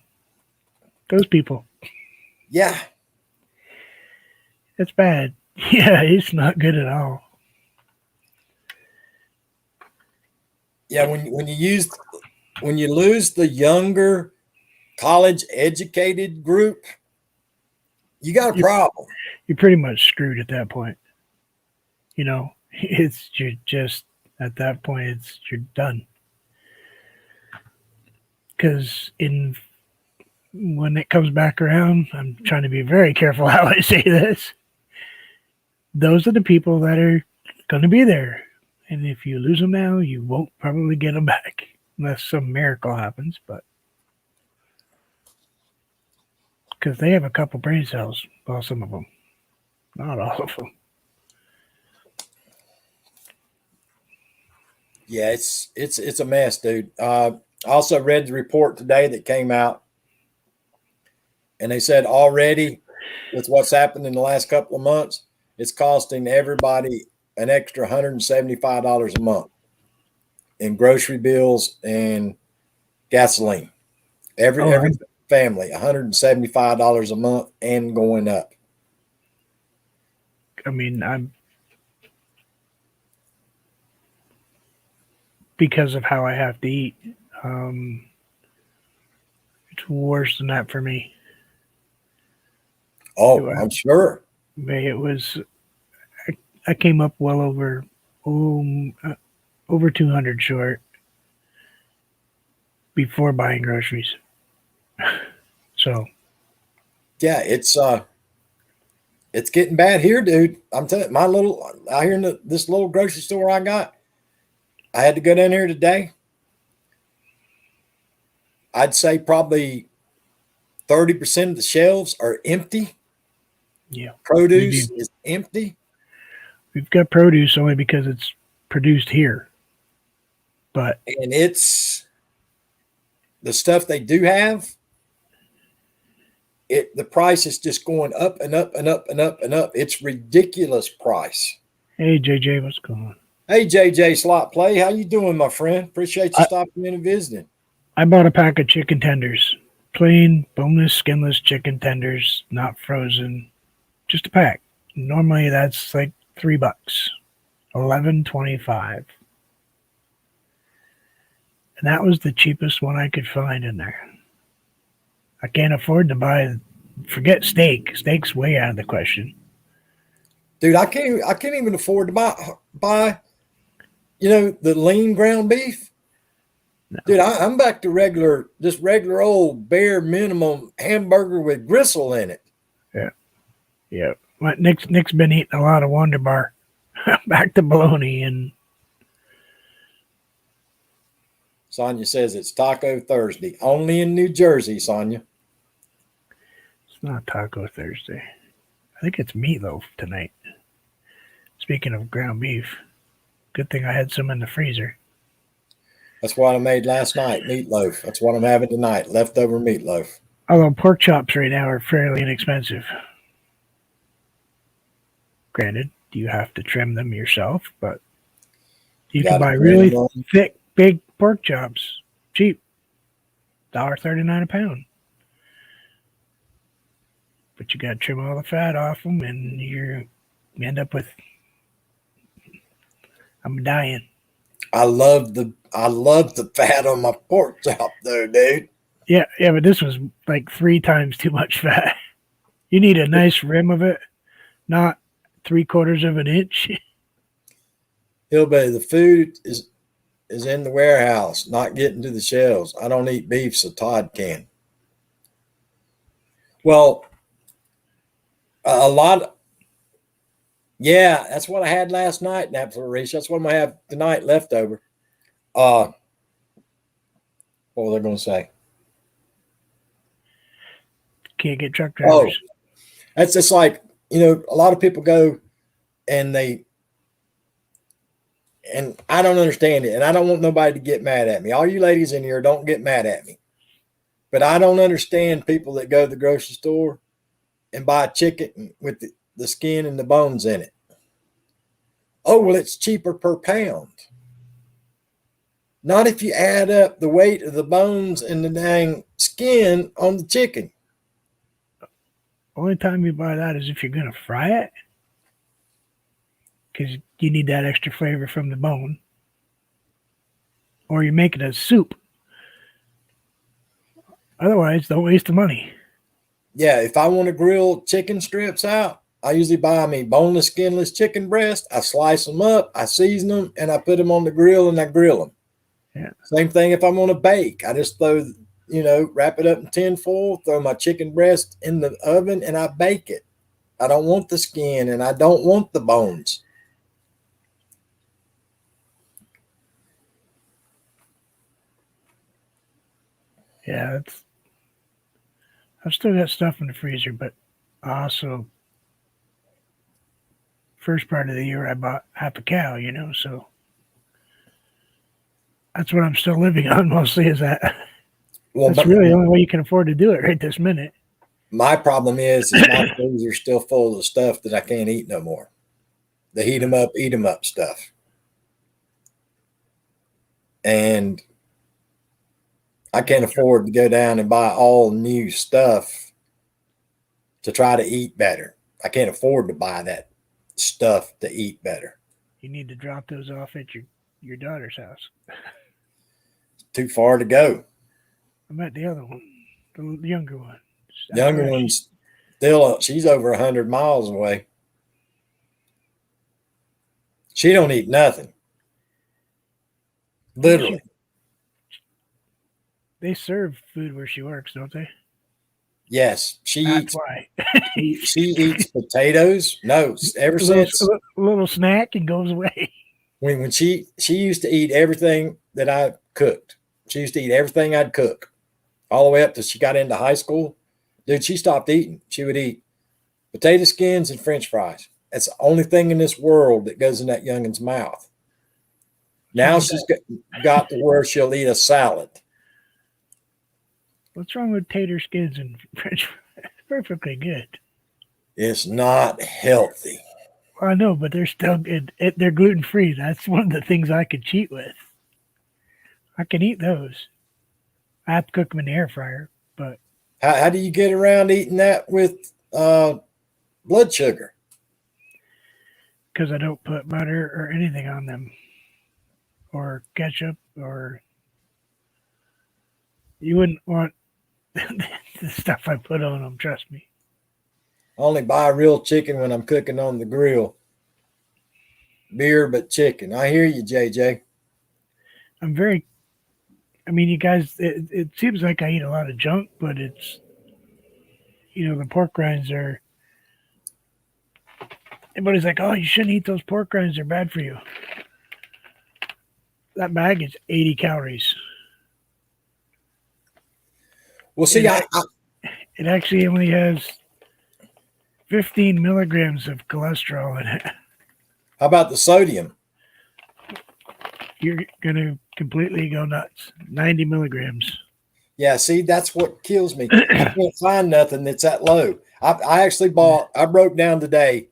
Those people. Yeah. It's bad. Yeah, it's not good at all. Yeah, when you lose the younger college educated group, you got a problem. You're pretty much screwed at that point. You know, you're just at that point you're done. Because when it comes back around, I'm trying to be very careful how I say this. Those are the people that are going to be there. And if you lose them now, you won't probably get them back unless some miracle happens. But because they have a couple brain cells, well, some of them, not all of them. Yeah, it's a mess, dude. I also read the report today that came out, and they said already with what's happened in the last couple of months, it's costing everybody an extra $175 a month in grocery bills and gasoline. Every family, $175 a month and going up. I mean, because of how I have to eat, it's worse than that for me. Oh, I'm sure. It was. I came up well over 200 short before buying groceries. So yeah, it's getting bad here, dude. I'm telling you, out here in this little grocery store I had to go down here today. I'd say probably 30% of the shelves are empty. yeah, Produce is empty. we've got produce only because it's produced here. But And it's the stuff they do have. The price is just going up and up and up and up and up. It's ridiculous price. hey, JJ, what's going on? Hey, JJ Slot Play, how you doing, my friend? Appreciate you stopping in and visiting. I bought a pack of chicken tenders, plain, boneless, skinless chicken tenders, not frozen, just a pack. Normally that's like $3, $11.25, and that was the cheapest one I could find in there. I can't afford to buy. Forget steak. Steak's way out of the question. Dude, I can't even afford to buy the lean ground beef. No. Dude, I'm back to just regular old bare minimum hamburger with gristle in it. Yeah. Nick's been eating a lot of Wonder Bar. Back to bologna. And Sonia says it's Taco Thursday. Only in New Jersey, Sonia. It's not Taco Thursday. I think it's meatloaf tonight. Speaking of ground beef, good thing I had some in the freezer. That's what I made last night, meatloaf. That's what I'm having tonight, leftover meatloaf. Although pork chops right now are fairly inexpensive. Granted, you have to trim them yourself, but you can buy really thick, big pork chops cheap. $1.39 a pound. But you got to trim all the fat off them, and you end up with. I'm dying. I love the fat on my pork chop, though, dude. Yeah, but this was like 3 times too much fat. You need a nice rim of it, not 3/4 of an inch. Hillbilly, the food is in the warehouse, not getting to the shelves. I don't eat beef, so Todd can. Well, a lot. Yeah, that's what I had last night, Napsarish. That's what I'm gonna have tonight leftover. What were they gonna say? Can't get truck drivers. Oh, that's just like, a lot of people go and I don't understand it, and I don't want nobody to get mad at me. All you ladies in here, don't get mad at me. But I don't understand people that go to the grocery store and buy chicken with the skin and the bones in it. Oh, well, it's cheaper per pound. Not if you add up the weight of the bones and the dang skin on the chicken. Only time you buy that is if you're going to fry it, because you need that extra flavor from the bone. Or you make it a soup. Otherwise, don't waste the money. Yeah, if I want to grill chicken strips out, I usually buy me boneless, skinless chicken breast. I slice them up, I season them, and I put them on the grill and I grill them. Yeah. Same thing if I'm going to bake. I just wrap it up in tin foil, throw my chicken breast in the oven, and I bake it. I don't want the skin and I don't want the bones. Yeah, I've still got stuff in the freezer, but I also, first part of the year, I bought half a cow, so that's what I'm still living on mostly is that. Well, that's really the only way you can afford to do it right this minute. My problem is my freezer's still full of stuff that I can't eat no more. The eat 'em up stuff. And I can't afford to go down and buy all new stuff to try to eat better. I can't afford to buy that stuff to eat better. You need to drop those off at your daughter's house. Too far to go. I'm at the other one, the younger one. Younger one's still, she's over 100 miles away. She don't eat nothing. Literally. They serve food where she works, don't they? Yes, That's why. she eats potatoes. No, ever since a little snack and goes away. When she used to eat everything that I cooked. She used to eat everything I'd cook, all the way up till she got into high school. Dude, she stopped eating. She would eat potato skins and French fries. That's the only thing in this world that goes in that youngin's mouth. Now she's got to where she'll eat a salad. What's wrong with tater skins and French fries? Perfectly good. It's not healthy. Well, I know, but they're still good. They're gluten free. That's one of the things I could cheat with. I can eat those. I have to cook them in the air fryer, but How do you get around eating that with blood sugar? because I don't put butter or anything on them, or ketchup, or you wouldn't want the stuff I put on them. Trust me. I only buy real chicken when I'm cooking on the grill. Beer, but chicken. I hear you, JJ. I'm very. I mean, you guys. It seems like I eat a lot of junk, but it's the pork rinds are. Everybody's like, "Oh, you shouldn't eat those pork rinds; they're bad for you." That bag is 80 calories. Well, see, It actually only has 15 milligrams of cholesterol in it. how about the sodium? You're gonna completely go nuts. 90 milligrams. Yeah, see, that's what kills me. I can't find nothing that's that low. I actually I broke down today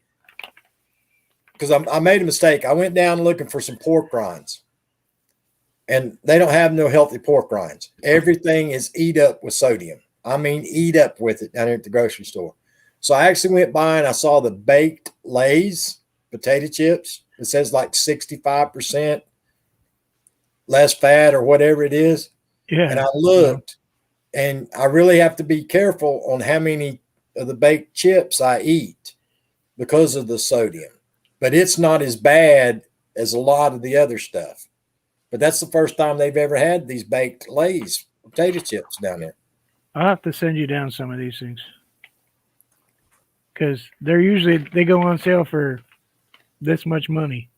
because I made a mistake. I went down looking for some pork rinds, and they don't have no healthy pork rinds. Everything is eat up with sodium. I mean, eat up with it down here at the grocery store. So I actually went by and I saw the baked Lay's potato chips. It says like 65% less fat or whatever it is. Yeah. And I looked, and I really have to be careful on how many of the baked chips I eat because of the sodium. But it's not as bad as a lot of the other stuff. But that's the first time they've ever had these baked Lay's potato chips down there. I'll have to send you down some of these things. Because they go on sale for this much money.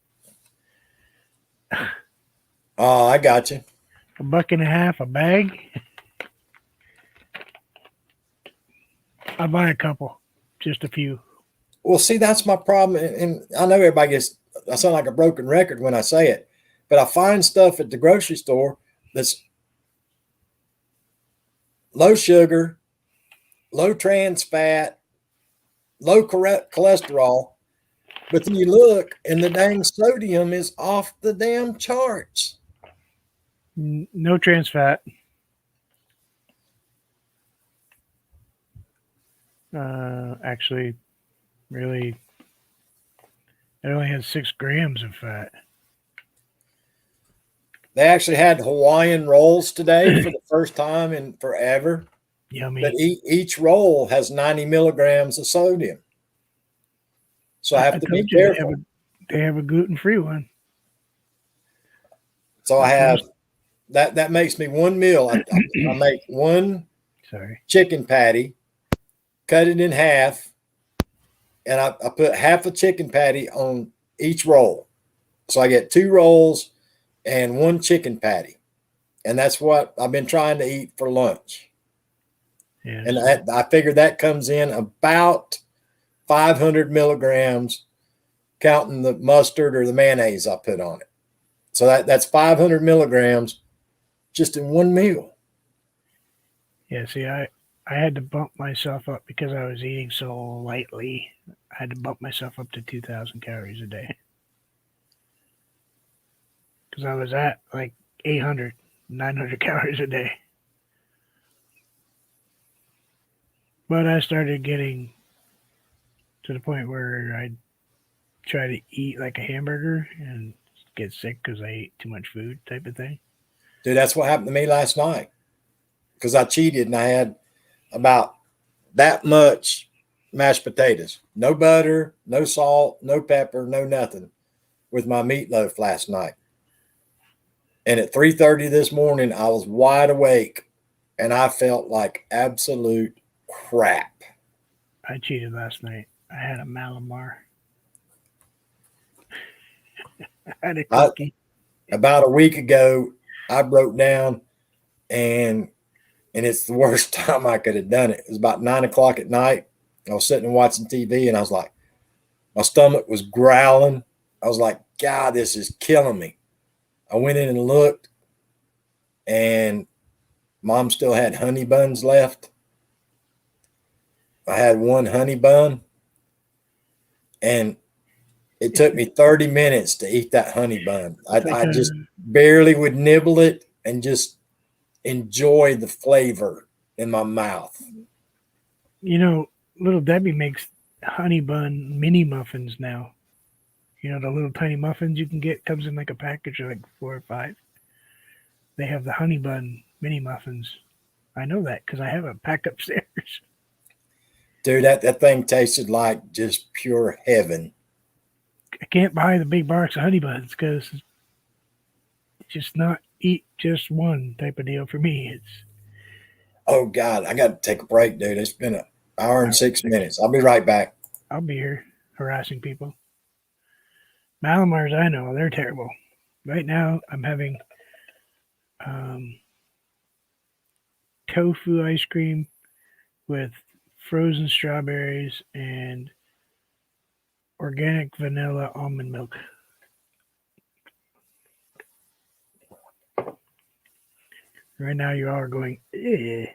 Oh, I got you. $1.50 a bag. I buy a couple, just a few. Well, see, that's my problem. And I know I sound like a broken record when I say it, but I find stuff at the grocery store that's low sugar, low trans fat, low cholesterol. But then you look and the dang sodium is off the damn charts. No trans fat. Actually, really, it only has 6 grams of fat. They actually had Hawaiian rolls today for the first time in forever. Yummy. But each roll has 90 milligrams of sodium. So I have to be careful. They have a gluten-free one. So I have that makes me one meal. I make one chicken patty, cut it in half, and I put half a chicken patty on each roll. So I get 2 rolls and 1 chicken patty. And that's what I've been trying to eat for lunch. Yes. And I figure that comes in about 500 milligrams, counting the mustard or the mayonnaise I put on it. So that's 500 milligrams just in one meal. Yeah, see, I had to bump myself up because I was eating so lightly. I had to bump myself up to 2,000 calories a day. Because I was at like 800, 900 calories a day. But I started getting to the point where I'd try to eat like a hamburger and get sick because I ate too much food type of thing. Dude, that's what happened to me last night because I cheated and I had about that much mashed potatoes. No butter, no salt, no pepper, no nothing with my meatloaf last night. And at 3:30 this morning, I was wide awake and I felt like absolute crap. I cheated last night. I had a Malamar. I had a cookie. About a week ago, I broke down and it's the worst time I could have done it. It was about 9 o'clock at night. I was sitting and watching TV and I was like, my stomach was growling. I was like, God, this is killing me. I went in and looked, and Mom still had honey buns left. I had one honey bun, and it took me 30 minutes to eat that honey bun. It's like I just barely would nibble it and just enjoy the flavor in my mouth. Little Debbie makes honey bun mini muffins now. The little tiny muffins you can get comes in like a package of like 4 or 5. They have the honey bun mini muffins. I know that because I have a pack upstairs. Dude, that thing tasted like just pure heaven. I can't buy the big box of honey buns because it's just not eat just one type of deal for me. It's Oh God, I got to take a break, dude. It's been an hour and 6 minutes. I'll be right back. I'll be here harassing people. Malamars, I know they're terrible. Right now, I'm having tofu ice cream with frozen strawberries and organic vanilla almond milk. Right now, you all are going, eh.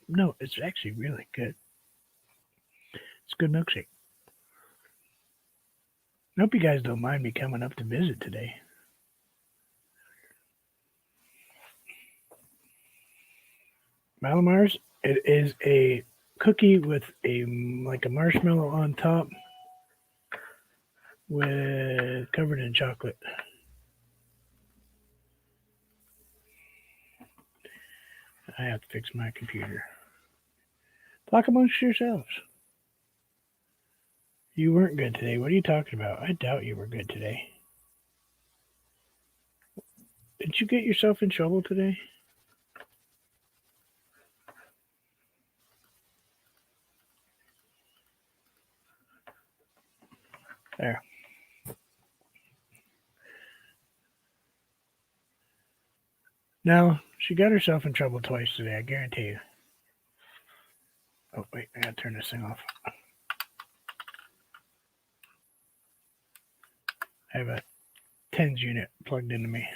No, it's actually really good. It's a good milkshake. I hope you guys don't mind me coming up to visit today. Malamars, it is a cookie with a marshmallow on top with covered in chocolate. I have to fix my computer. Talk amongst yourselves. You weren't good today. What are you talking about? I doubt you were good today. Did you get yourself in trouble today? There. No, she got herself in trouble twice today, I guarantee you. Oh, wait, I gotta turn this thing off. I have a TENS unit plugged into me.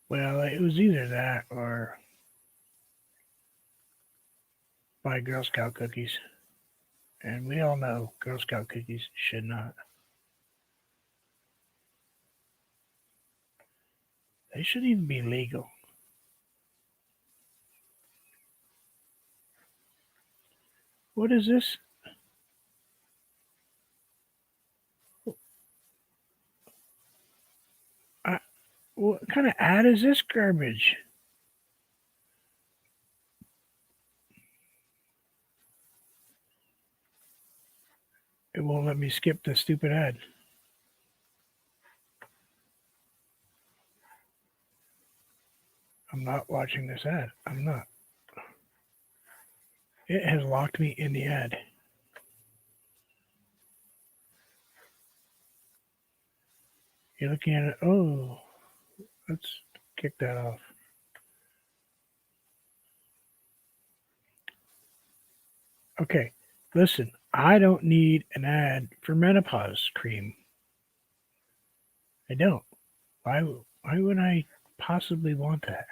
Well, it was either that or buy Girl Scout cookies. And we all know Girl Scout cookies should not. They shouldn't even be legal. What is this? What kind of ad is this garbage? It won't let me skip the stupid ad. I'm not watching this ad. I'm not. It has locked me in the ad. You're looking at it. Oh, let's kick that off. Okay, listen. I don't need an ad for menopause cream. I don't. Why would I possibly want that?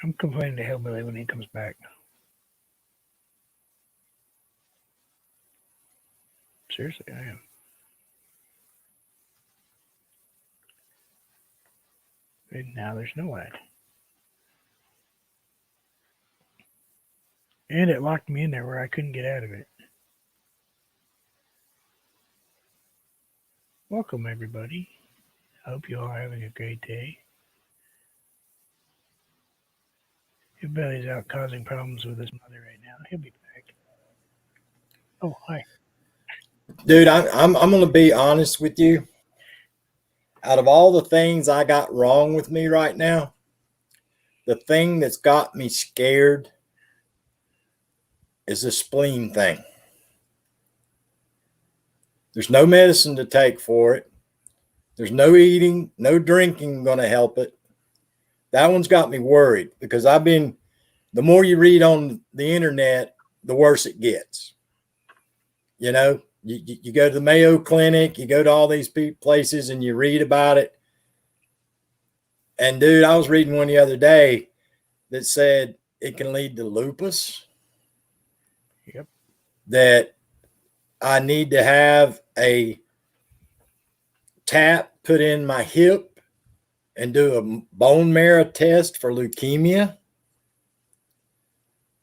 I'm complaining to Hillbilly when he comes back. Seriously, I am. And now there's no ad. And it locked me in there where I couldn't get out of it. Welcome, everybody. I hope you all are having a great day. Hillbilly's out causing problems with his mother right now. He'll be back. Oh, hi. Dude, I'm going to be honest with you. Out of all the things I got wrong with me right now, the thing that's got me scared is the spleen thing. There's no medicine to take for it. There's no eating, no drinking going to help it. That one's got me worried because the more you read on the internet, the worse it gets. You know, you go to the Mayo Clinic, you go to all these places and you read about it. And dude, I was reading one the other day that said it can lead to lupus. Yep. That I need to have a tap put in my hip and do a bone marrow test for leukemia.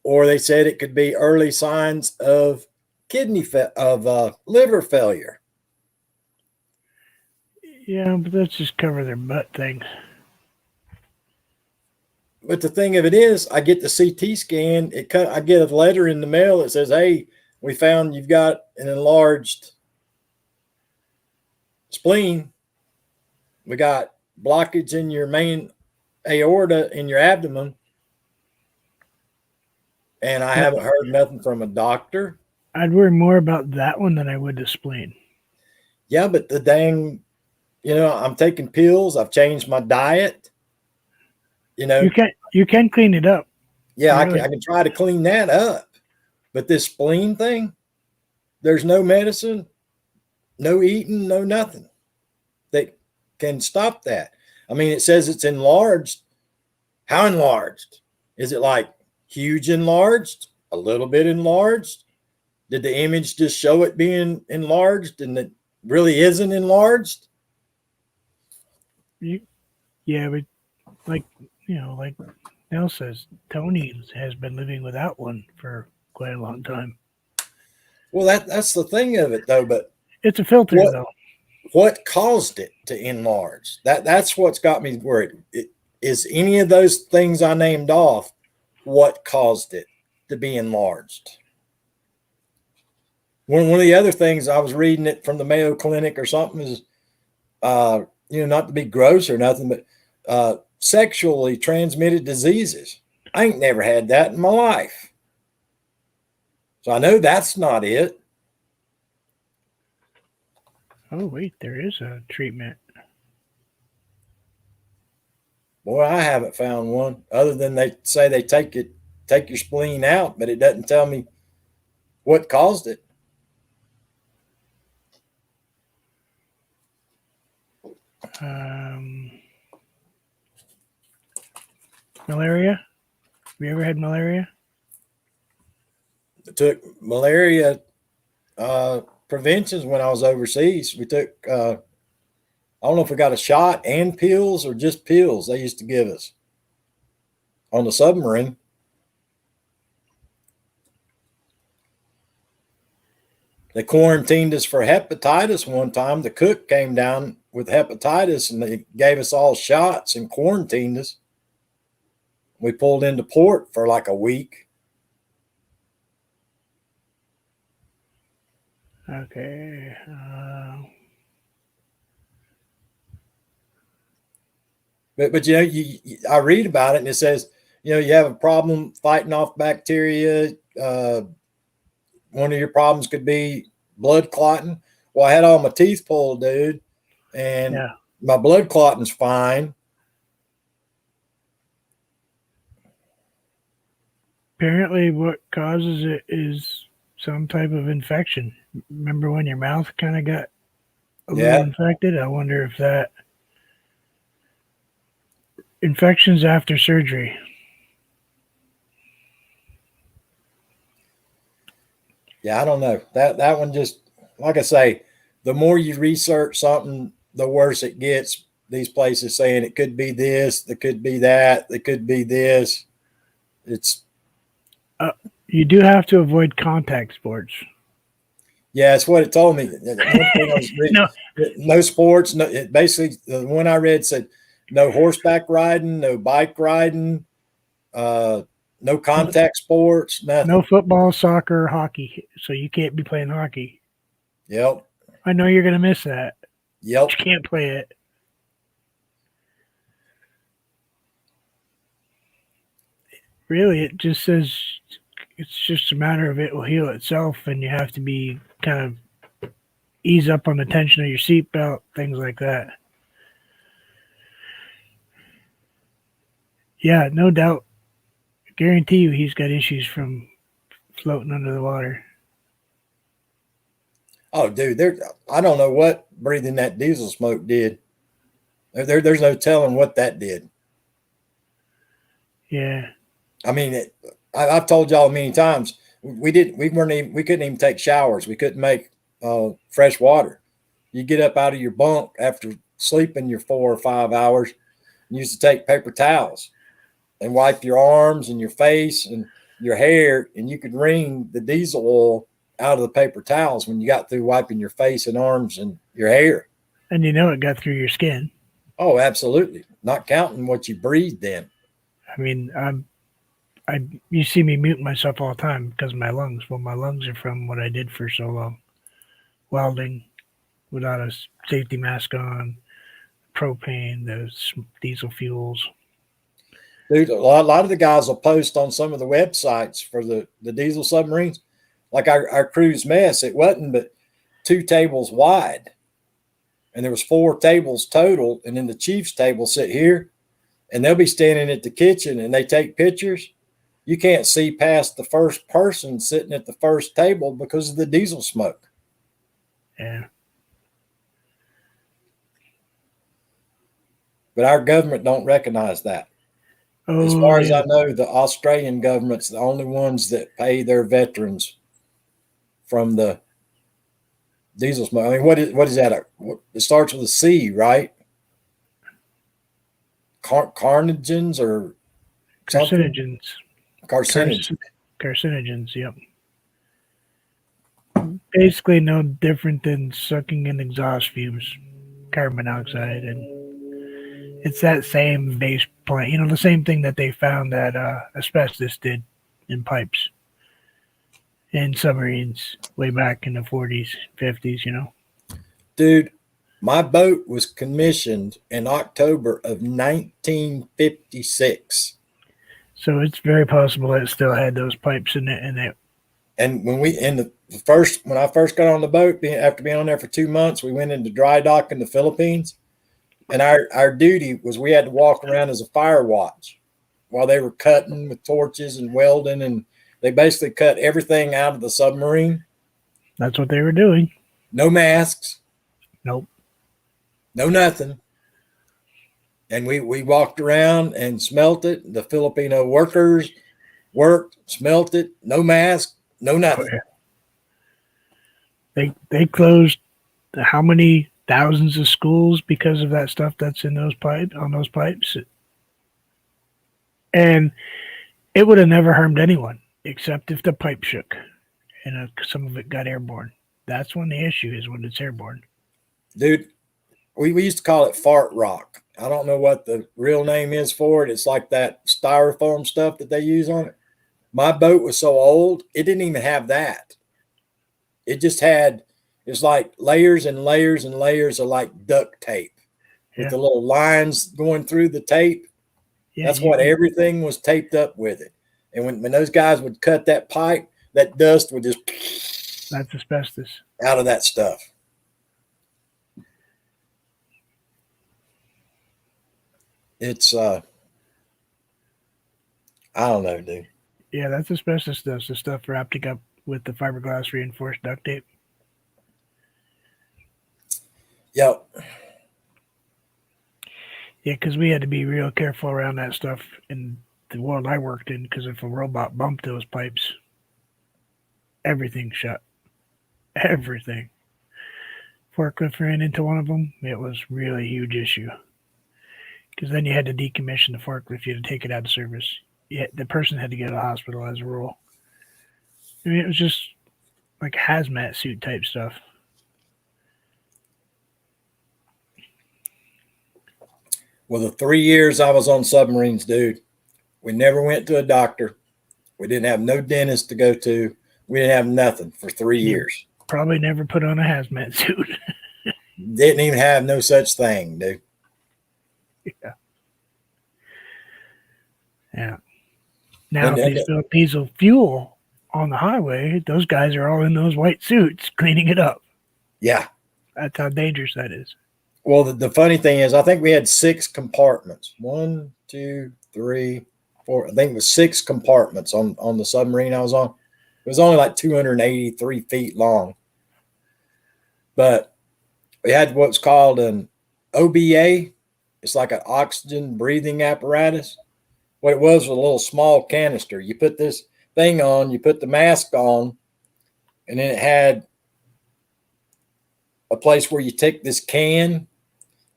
Or they said it could be early signs of liver failure. Yeah, but let's just cover their butt thing. But the thing of it is, I get the CT scan. I get a letter in the mail that says, "Hey, we found you've got an enlarged spleen. We got blockage in your main aorta in your abdomen." And I haven't heard nothing from a doctor. I'd worry more about that one than I would the spleen. Yeah, but the dang, I'm taking pills. I've changed my diet. You can clean it up. Yeah, really. I can try to clean that up. But this spleen thing, there's no medicine, no eating, no nothing that can stop that. I mean, it says it's enlarged. How enlarged? Is it like huge enlarged? A little bit enlarged? Did the image just show it being enlarged and it really isn't enlarged? Yeah, but like Nell says, Tony has been living without one for quite a long time. Well, that's the thing of it, though. But it's a filter, though. What caused it to enlarge? That's what's got me worried. Is any of those things I named off what caused it to be enlarged? One of the other things I was reading it from the Mayo Clinic or something is, not to be gross or nothing, but sexually transmitted diseases. I ain't never had that in my life. So I know that's not it. Oh, wait, there is a treatment. Boy, I haven't found one other than they say they take your spleen out, but it doesn't tell me what caused it. Malaria? Have you ever had malaria? I took malaria preventions when I was overseas. We took, I don't know if we got a shot and pills or just pills they used to give us on the submarine. They quarantined us for hepatitis one time. The cook came down with hepatitis and they gave us all shots and quarantined us. We pulled into port for like a week. Okay. But I read about it and it says, you have a problem fighting off bacteria. One of your problems could be blood clotting. Well, I had all my teeth pulled, dude, and my blood clotting's fine. Apparently what causes it is some type of infection. Remember when your mouth kind of got a little infected? I wonder if that infections after surgery. Yeah, I don't know. That one just, like I say, the more you research something, the worse it gets. These places saying it could be this, it could be that, it could be this. It's you do have to avoid contact sports. Yeah, that's what it told me. No sports. No, basically, the one I read said no horseback riding, no bike riding, no contact sports, nothing. No football, soccer, hockey. So you can't be playing hockey. Yep. I know you're going to miss that. Yep. You can't play it. Really, it just says it's just a matter of it will heal itself, and you have to be kind of ease up on the tension of your seatbelt, things like that. Yeah, no doubt. Guarantee you he's got issues from floating under the water. Oh, dude, I don't know what breathing that diesel smoke did. There's no telling what that did. Yeah. I mean, I've told y'all many times we couldn't even take showers. We couldn't make fresh water. You get up out of your bunk after sleeping your 4 or 5 hours, and used to take paper towels and wipe your arms and your face and your hair, and you could wring the diesel oil out of the paper towels when you got through wiping your face and arms and your hair. And you know it got through your skin. Oh, absolutely. Not counting what you breathed in. I mean, you see me mute myself all the time because of my lungs. Well, my lungs are from what I did for so long. Welding without a safety mask on, propane, those diesel fuels. Dude, a lot of the guys will post on some of the websites for the diesel submarines. Like our crew's mess, it wasn't but 2 tables wide. And there was 4 tables total. And then the chief's table sit here, and they'll be standing at the kitchen and they take pictures. You can't see past the first person sitting at the first table because of the diesel smoke. Yeah. But our government don't recognize that. Oh, as far as yeah. I know, the Australian government's the only ones that pay their veterans from the diesel smoke. I mean, what is that? It starts with a C, right? Carcinogens or something? Carcinogens. Carcinogens. Carcinogens, yep. Basically no different than sucking in exhaust fumes, carbon monoxide, and it's that same base plant. You know, the same thing that they found that asbestos did in pipes in submarines way back in the 40s, 50s, you know. Dude, my boat was commissioned in October of 1956. So it's very possible that it still had those pipes in it. And when I first got on the boat, after being on there for 2 months, we went into dry dock in the Philippines. And our duty was we had to walk around as a fire watch while they were cutting with torches and welding, and they basically cut everything out of the submarine. That's what they were doing. No masks. Nope. No nothing. And we walked around and smelt it. The Filipino workers worked, smelt it. No mask, no nothing. Oh, yeah. They closed how many thousands of schools because of that stuff that's in those pipes, on those pipes. And it would have never harmed anyone except if the pipe shook and some of it got airborne. That's when the issue is, when it's airborne. Dude, we used to call it fart rock. I don't know what the real name is for it. It's like that styrofoam stuff that they use on it. My boat was so old, it didn't even have that. It just had, it's like layers and layers and layers of like duct tape with the little lines going through the tape. Yeah, that's what everything was taped up with it. And when those guys would cut that pipe, that dust would just. That's asbestos. Out of that stuff. It's, I don't know, dude. Yeah, that's asbestos stuff. The stuff wrapped up with the fiberglass reinforced duct tape. Yep. Yeah, because we had to be real careful around that stuff in the world I worked in, because if a robot bumped those pipes, everything shut. Everything. Forklift ran into one of them. It was really a huge issue. Because then you had to decommission the forklift. You had to take it out of service. The person had to go to the hospital as a rule. I mean, it was just like hazmat suit type stuff. Well, the 3 years I was on submarines, dude, we never went to a doctor. We didn't have no dentist to go to. We didn't have nothing for 3 years. Probably never put on a hazmat suit. Didn't even have no such thing, dude. Yeah. Yeah. Now, if they spill diesel fuel on the highway, those guys are all in those white suits cleaning it up. Yeah. That's how dangerous that is. Well, the funny thing is, I think we had 6 compartments. 1, 2, three, four. I think it was 6 compartments on the submarine I was on. It was only like 283 feet long, but we had what's called an OBA. It's like an oxygen breathing apparatus. What it was a little small canister. You put this thing on, you put the mask on, and then it had a place where you take this can.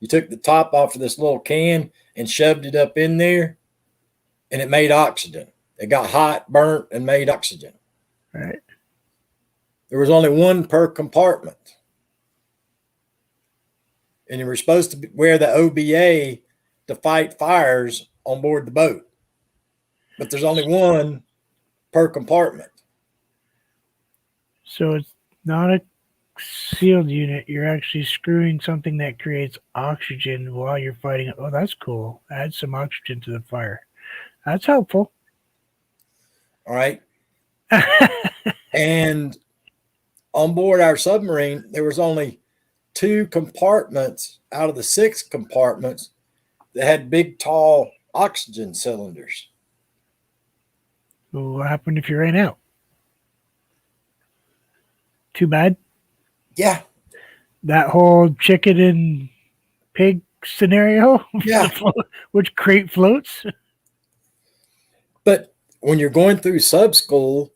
You took the top off of this little can and shoved it up in there, and it made oxygen. It got hot, burnt, and made oxygen. Right. There was only one per compartment. And you were supposed to wear the OBA to fight fires on board the boat. But there's only one per compartment. So it's not a sealed unit. You're actually screwing something that creates oxygen while you're fighting it. Oh, that's cool. Add some oxygen to the fire. That's helpful. All right. And on board our submarine, there was only 2 compartments out of the 6 compartments that had big, tall oxygen cylinders. Well, what happened if you ran out? Too bad. Yeah. That whole chicken and pig scenario, Yeah. which crate floats. But when you're going through sub school,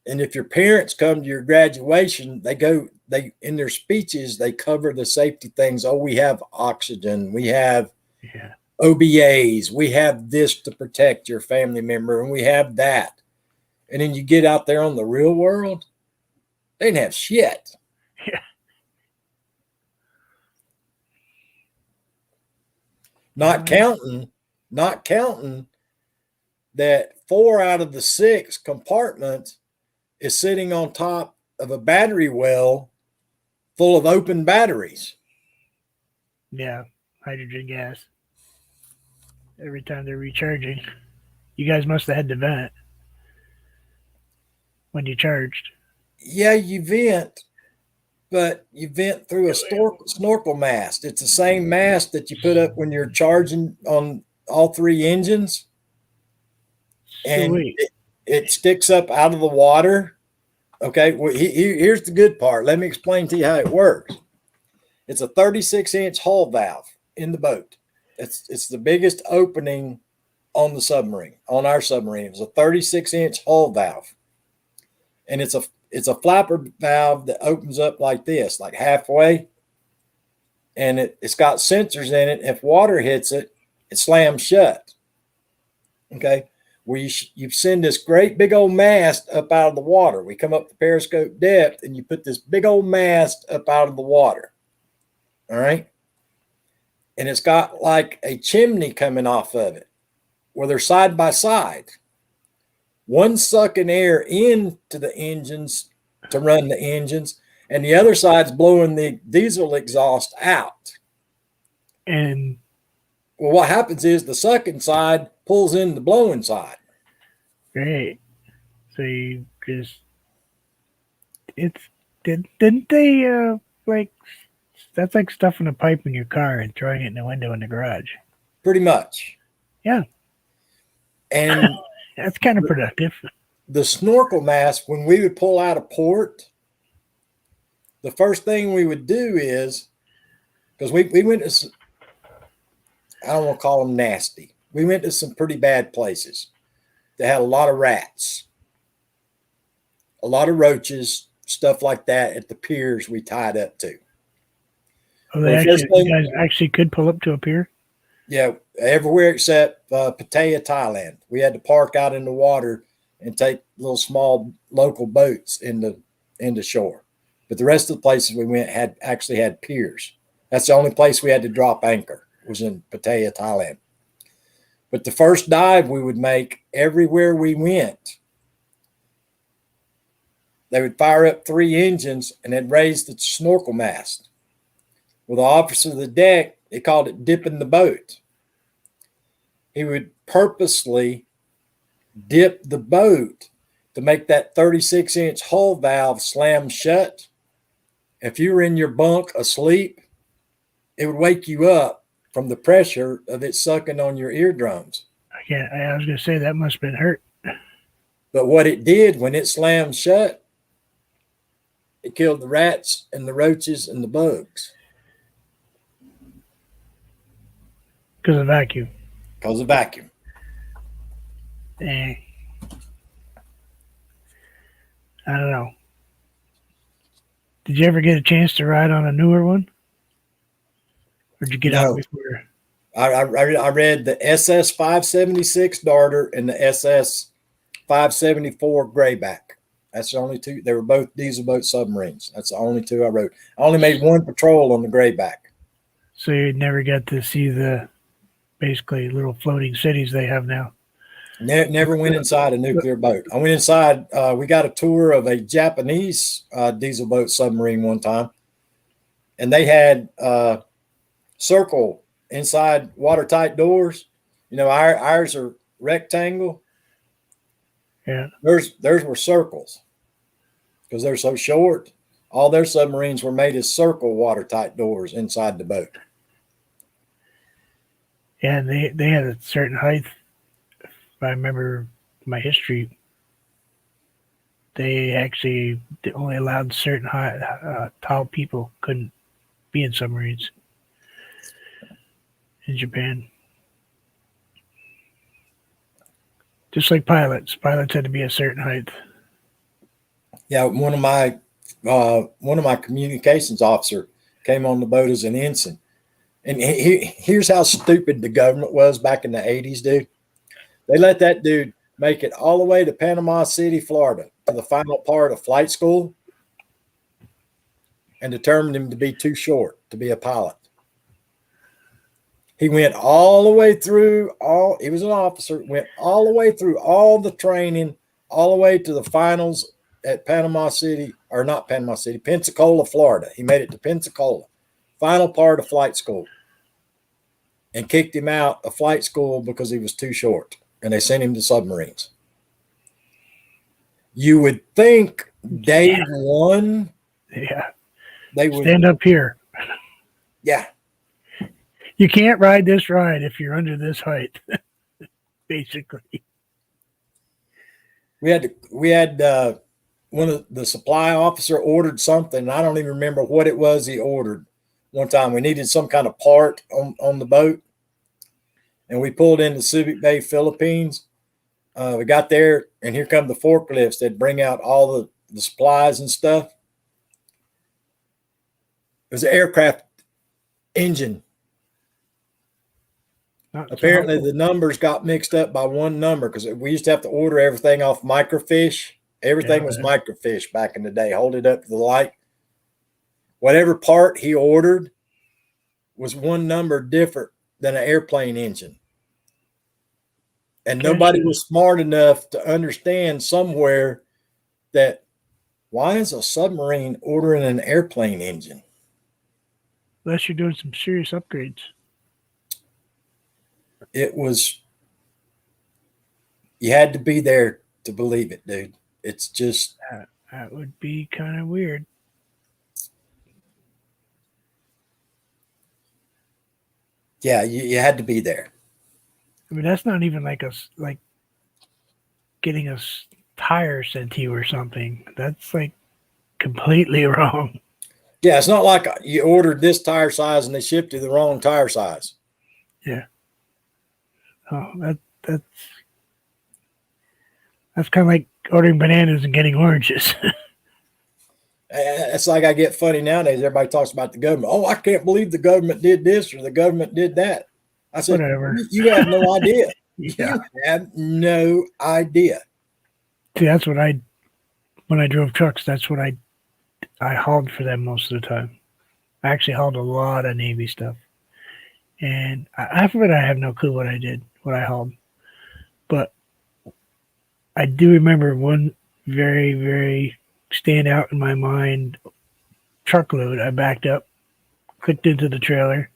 and if your parents come to your graduation, they in their speeches, they cover the safety things. Oh, we have oxygen. We have OBAs. We have this to protect your family member, and we have that. And then you get out there on the real world, they didn't have shit. Yeah. Not counting that 4 out of the 6 compartments is sitting on top of a battery well full of open batteries. Yeah, hydrogen gas. Every time they're recharging. You guys must have had to vent when you charged. Yeah, you vent, but you vent through a snorkel mast. It's the same mast that you put up when you're charging on all 3 engines. And it sticks up out of the water. Okay, well, here's the good part. Let me explain to you how it works. It's a 36-inch hull valve in the boat. It's the biggest opening on the submarine, on our submarine. It's a 36-inch hull valve. And it's a flapper valve that opens up like this, like halfway. And it's got sensors in it. If water hits it, it slams shut. Okay. Where you send this great big old mast up out of the water. We come up to periscope depth, and you put this big old mast up out of the water. All right. And it's got like a chimney coming off of it where they're side by side. One sucking air into the engines to run the engines, and the other side's blowing the diesel exhaust out. And well, what happens is the sucking side pulls in the blowing side. Great. So you just didn't they like that's like stuffing a pipe in your car and throwing it in the window in the garage. Pretty much. Yeah. And that's kind of productive. The snorkel mask, when we would pull out of port, the first thing we would do is, because we went to, I don't want to call them nasty. We went to some pretty bad places that had a lot of rats, a lot of roaches, stuff like that at the piers we tied up to. Oh, you guys actually could pull up to a pier? Yeah, everywhere except Pattaya, Thailand. We had to park out in the water and take little small local boats into shore. But the rest of the places we went actually had piers. That's the only place we had to drop anchor, was in Pattaya, Thailand. But the first dive we would make, everywhere we went, they would fire up 3 engines and then raise the snorkel mast. Well, the officer of the deck, they called it dipping the boat. He would purposely dip the boat to make that 36-inch hull valve slam shut. If you were in your bunk asleep, it would wake you up from the pressure of it sucking on your eardrums. Are Yeah, I was gonna say that must have been hurt. But what it did when it slammed shut, it killed the rats and the roaches and the bugs Because of vacuum. because of vacuum. Eh, I don't know. Did you ever get a chance to ride on a newer one? Or did you get out No, before? I read the SS 576 Darter and the SS 574 Grayback. That's the only two. They were both diesel boat submarines. That's the only two I wrote. I only made one patrol on the Grayback. So you never got to see the basically little floating cities they have now. Never went inside a nuclear boat. I went inside. We got a tour of a Japanese diesel boat submarine one time, and they had circle inside watertight doors. You know, ours are rectangle. Yeah. Theirs were circles because they're so short. All their submarines were made as circle watertight doors inside the boat. Yeah, and they had a certain height. If I remember my history, they only allowed certain high, tall people couldn't be in submarines in Japan. Just like pilots. Pilots had to be a certain height. Yeah, one of my communications officer came on the boat as an ensign, and here's how stupid the government was back in the 80s, dude. They let that dude make it all the way to Panama City, Florida, to the final part of flight school, and determined him to be too short to be a pilot. He went all the way through he was an officer, went all the way through all the training, all the way to the finals at Panama City, or not Panama City, Pensacola, Florida. He made it to Pensacola, final part of flight school, and kicked him out of flight school because he was too short, and they sent him to submarines. You would think day one, Yeah. they would stand up here. Yeah. You can't ride this ride if you're under this height, basically. We had one of the supply officer ordered something. And I don't even remember what it was he ordered. One time we needed some kind of part on the boat, and we pulled into Subic Bay, Philippines. We got there, and here come the forklifts that bring out all the supplies and stuff. It was an aircraft engine. Apparently, the numbers got mixed up by one number because we used to have to order everything off microfiche. Everything was microfiche back in the day. Hold it up to the light. Whatever part he ordered was one number different than an airplane engine. And nobody was smart enough to understand somewhere that why is a submarine ordering an airplane engine? Unless you're doing some serious upgrades. It was, you had to be there to believe it, dude. It's just. That would be kind of weird. Yeah, you had to be there. I mean, that's not even like getting a tire sent to you or something. That's like completely wrong. Yeah, it's not like you ordered this tire size and they shipped you the wrong tire size. Yeah. Oh, that's kind of like ordering bananas and getting oranges. It's like I get funny nowadays. Everybody talks about the government. Oh, I can't believe the government did this or the government did that. I said, whatever. You have no idea. Yeah. You have no idea. See, that's what when I drove trucks, that's what I hauled for them most of the time. I actually hauled a lot of Navy stuff. And half of it, I have no clue what I hauled. But I do remember one very, very stand out in my mind truckload. I backed up, clicked into the trailer,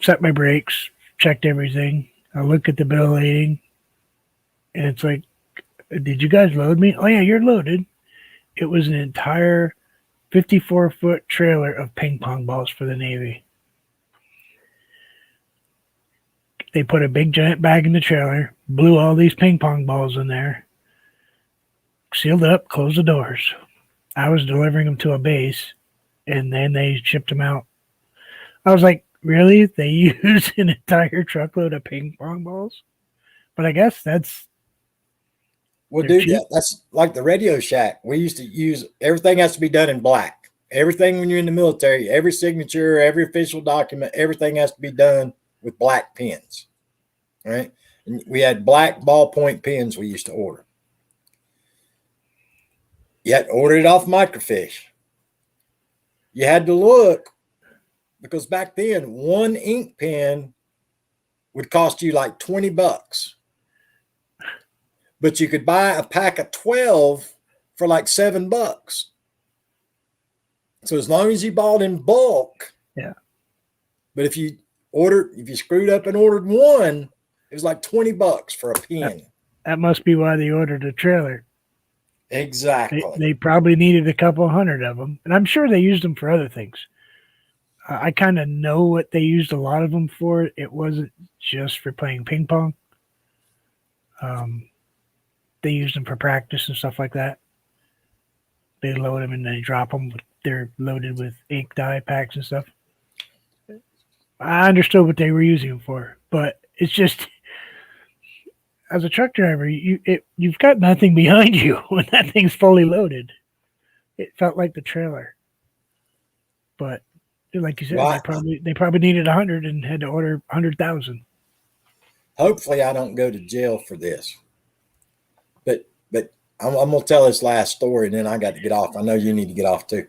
set my brakes, checked everything. I look at the bill of lading, and it's like, did you guys load me? Oh, yeah, you're loaded. It was an entire 54-foot trailer of ping pong balls for the Navy. They put a big giant bag in the trailer, blew all these ping pong balls in there, sealed up, closed the doors. I was delivering them to a base, and then they shipped them out. I was like, really? They use an entire truckload of ping pong balls? But I guess that's Well, they're dude, cheap. that's like the Radio Shack. We used to use everything has to be done in black. Everything when you're in the military, every signature, every official document, everything has to be done with black pens. Right? And we had black ballpoint pens we used to order. You had to order it off Microfiche. You had to look because back then one ink pen would cost you like $20. But you could buy a pack of 12 for like $7. So as long as you bought in bulk, Yeah. But if you screwed up and ordered one, it was like $20 for a pen. That must be why they ordered a trailer. Exactly. They probably needed a couple hundred of them, and I'm sure they used them for other things. I kind of know what they used a lot of them for. It wasn't just for playing ping pong. They used them for practice and stuff like that. They load them and they drop them. They're loaded with ink dye packs and stuff. I understood what they were using them for, but it's just as a truck driver, you've got nothing behind you when that thing's fully loaded. It felt like the trailer, but like you said, Well, they probably needed 100 and had to order 100,000. Hopefully, I don't go to jail for this. But I'm gonna tell this last story, and then I got to get off. I know you need to get off too.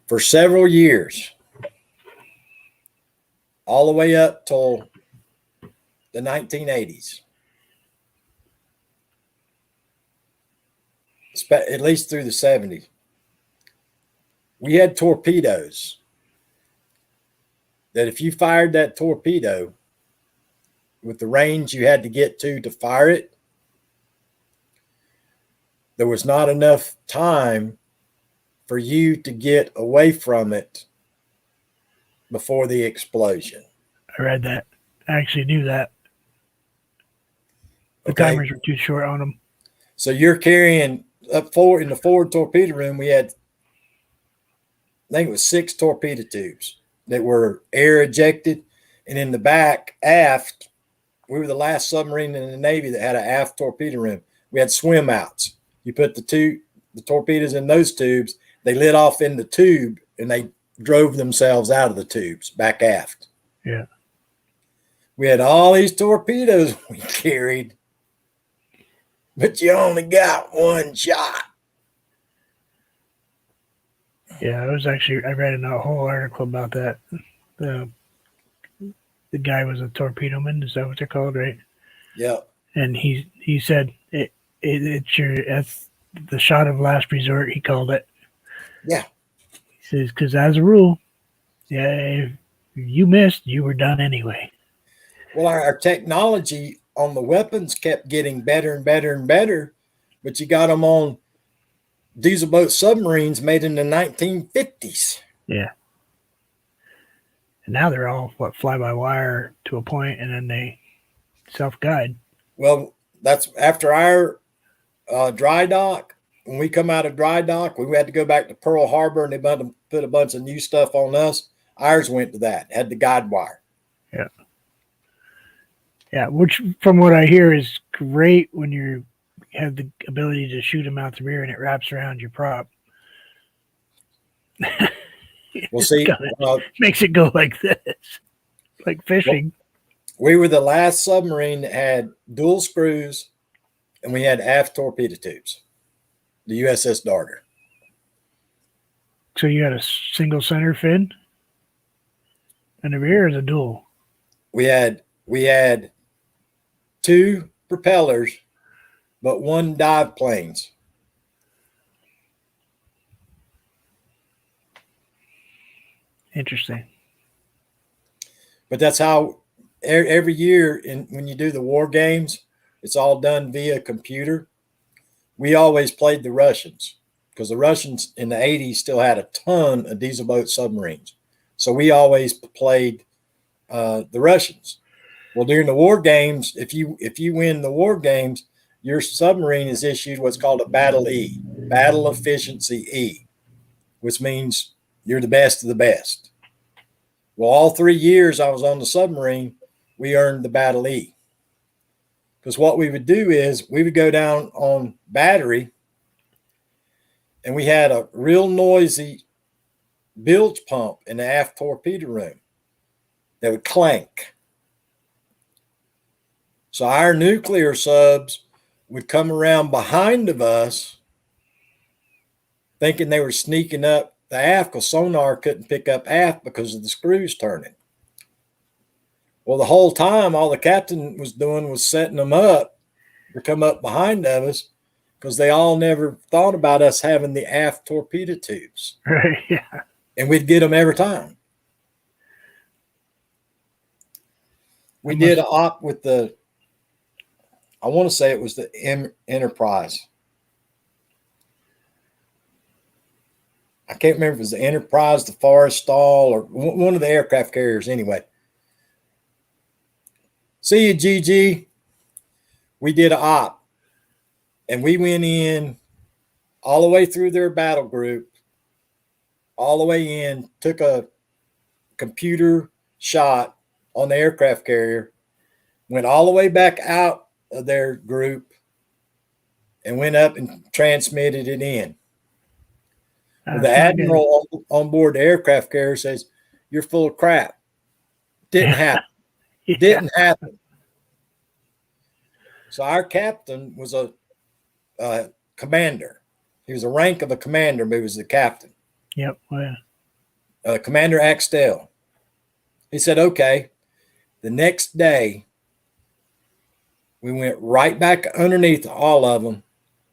For several years, all the way up till the 1980s, at least through the 70s, we had torpedoes that if you fired that torpedo with the range you had to get to fire it, there was not enough time for you to get away from it before the explosion. I read that. I actually knew that. The Okay. timers were too short on them. So you're carrying up forward in the forward torpedo room. We had, I think it was 6 torpedo tubes that were air ejected. And in the back, aft, we were the last submarine in the Navy that had an aft torpedo room. We had swim outs. You put the torpedoes in those tubes, they lit off in the tube and they drove themselves out of the tubes back aft. Yeah. We had all these torpedoes we carried, but you only got one shot. Yeah, I read a whole article about that. The guy was a torpedoman. Is that what they're called, right? Yeah. And he said that's the shot of last resort. He called it. Yeah. He says because as a rule, yeah, if you missed, you were done anyway. Well, our technology on the weapons kept getting better and better and better, but you got them on diesel boat submarines made in the 1950s. Yeah. And now they're all fly by wire to a point, and then they self-guide. Well, that's after our dry dock. When we come out of dry dock, we had to go back to Pearl Harbor, and they put a bunch of new stuff on us. Ours went to that, had the guide wire. Yeah. Yeah, which from what I hear is great when you have the ability to shoot them out the rear and it wraps around your prop. We'll see. Makes it go like this, like fishing. We were the last submarine that had dual screws, and we had aft torpedo tubes, the USS Darter. So you had a single center fin, and the rear is a dual. We had 2 propellers, but 1 dive planes. Interesting. But that's how every year when you do the war games, it's all done via computer. We always played the Russians because the Russians in the 80s still had a ton of diesel boat submarines. So we always played the Russians. Well, during the war games, if you win the war games, your submarine is issued what's called a Battle E, Battle Efficiency E, which means you're the best of the best. Well, all 3 years I was on the submarine, we earned the Battle E. Because what we would do is we would go down on battery, and we had a real noisy bilge pump in the aft torpedo room that would clank. So our nuclear subs would come around behind of us thinking they were sneaking up the aft because sonar couldn't pick up aft because of the screws turning. Well, the whole time, all the captain was doing was setting them up to come up behind of us because they all never thought about us having the aft torpedo tubes. Right, yeah. And we'd get them every time. We did an op with the, I want to say it was the Enterprise. I can't remember if it was the Enterprise, the Forrestal, or one of the aircraft carriers anyway. See you, GG. We did an op, and we went in all the way through their battle group, all the way in, took a computer shot on the aircraft carrier, went all the way back out of their group, and went up and transmitted it in. Well, the admiral on board the aircraft carrier says, "You're full of crap. Didn't happen. Yeah. Didn't happen." So our captain was a commander. He was a rank of a commander, but he was the captain. Yep. Oh, yeah. Commander Axtell. He said, "Okay." The next day, we went right back underneath all of them,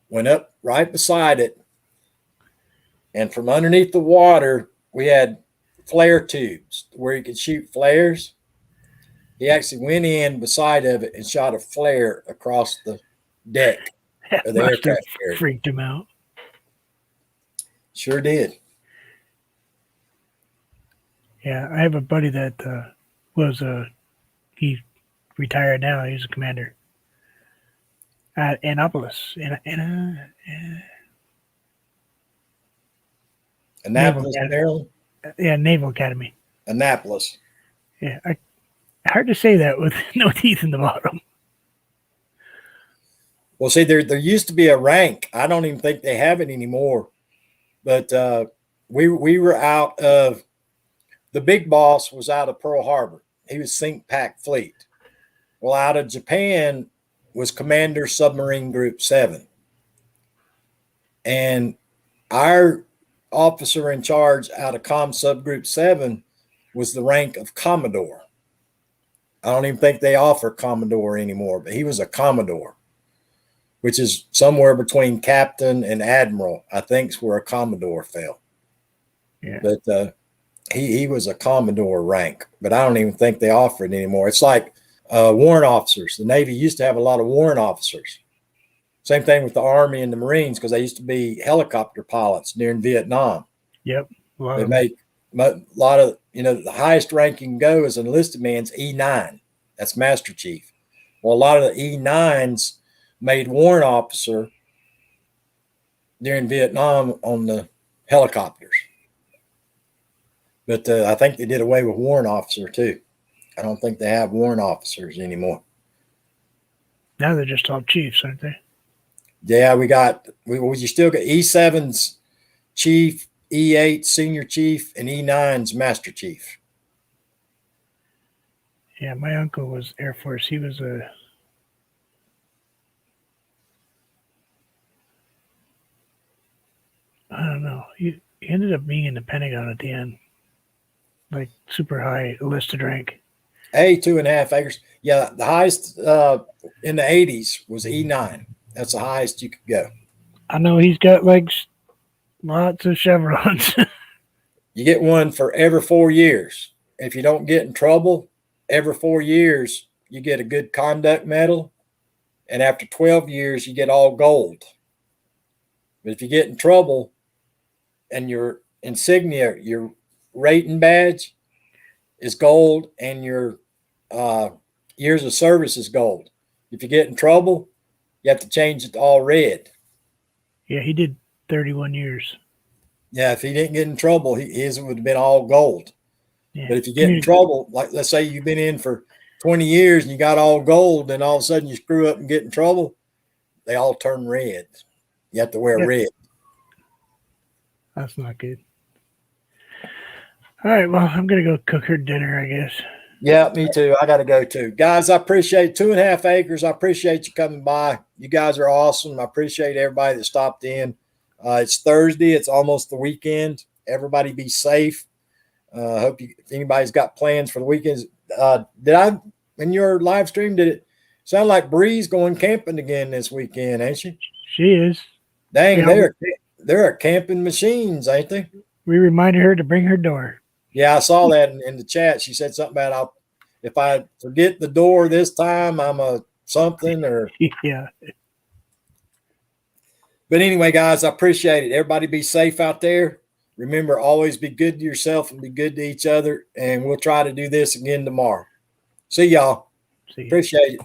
went up right beside it, and from underneath the water, we had flare tubes where you could shoot flares. He actually went in beside of it and shot a flare across the deck of the aircraft carrier. Freaked him out. Sure did. Yeah, I have a buddy that was he retired now. He's a commander at Annapolis. Annapolis, Maryland? Yeah, Naval Academy. Annapolis. Yeah, hard to say that with no teeth in the bottom. Well, see, there used to be a rank. I don't even think they have it anymore. But we were out of, the big boss was out of Pearl Harbor. He was Sink Pack Fleet. Well, out of Japan was Commander Submarine Group 7. And our officer in charge out of Com Subgroup 7 was the rank of Commodore. I don't even think they offer Commodore anymore, but he was a Commodore, which is somewhere between captain and admiral, I think is where a Commodore fell. Yeah. But he was a Commodore rank, but I don't even think they offer it anymore. It's like warrant officers. The Navy used to have a lot of warrant officers. Same thing with the Army and the Marines, because they used to be helicopter pilots during Vietnam. Yep. They make a lot of, the highest rank you can go as an enlisted man's E9. That's Master Chief. Well, a lot of the E9s made warrant officer during Vietnam on the helicopters. But I think they did away with warrant officer too. I don't think they have warrant officers anymore. Now they're just all chiefs, aren't they? Yeah, you still got E7's chief, E8 senior chief, and E9's master chief. Yeah, my uncle was Air Force. He was I don't know. He ended up being in the Pentagon at the end. Like super high listed rank. 2.5 acres. Yeah, the highest in the 80s was E9. That's the highest you could go. I know he's got like lots of chevrons. You get one for every 4 years. If you don't get in trouble, every 4 years, you get a good conduct medal. And after 12 years, you get all gold. But if you get in trouble and your insignia, your rating badge, is gold and your years of service is gold. If you get in trouble, you have to change it to all red. Yeah, he did 31 years. Yeah, if he didn't get in trouble, his would have been all gold. Yeah. But if you get in trouble, like let's say you've been in for 20 years and you got all gold, and all of a sudden you screw up and get in trouble, they all turn red. You have to wear red. That's not good. All right, well, I'm going to go cook her dinner, I guess. Yeah, me too. I got to go too. Guys, I appreciate 2.5 acres. I appreciate you coming by. You guys are awesome. I appreciate everybody that stopped in. It's Thursday. It's almost the weekend. Everybody be safe. I hope if anybody's got plans for the weekends. Did I, in your live stream, did it sound like Bree's going camping again this weekend, ain't she? She is. Dang, they're camping machines, ain't they? We reminded her to bring her door. Yeah, I saw that in the chat. She said something about if I forget the door this time, I'm a something or yeah. But anyway, guys, I appreciate it. Everybody be safe out there. Remember, always be good to yourself and be good to each other. And we'll try to do this again tomorrow. See y'all. See ya. Appreciate it.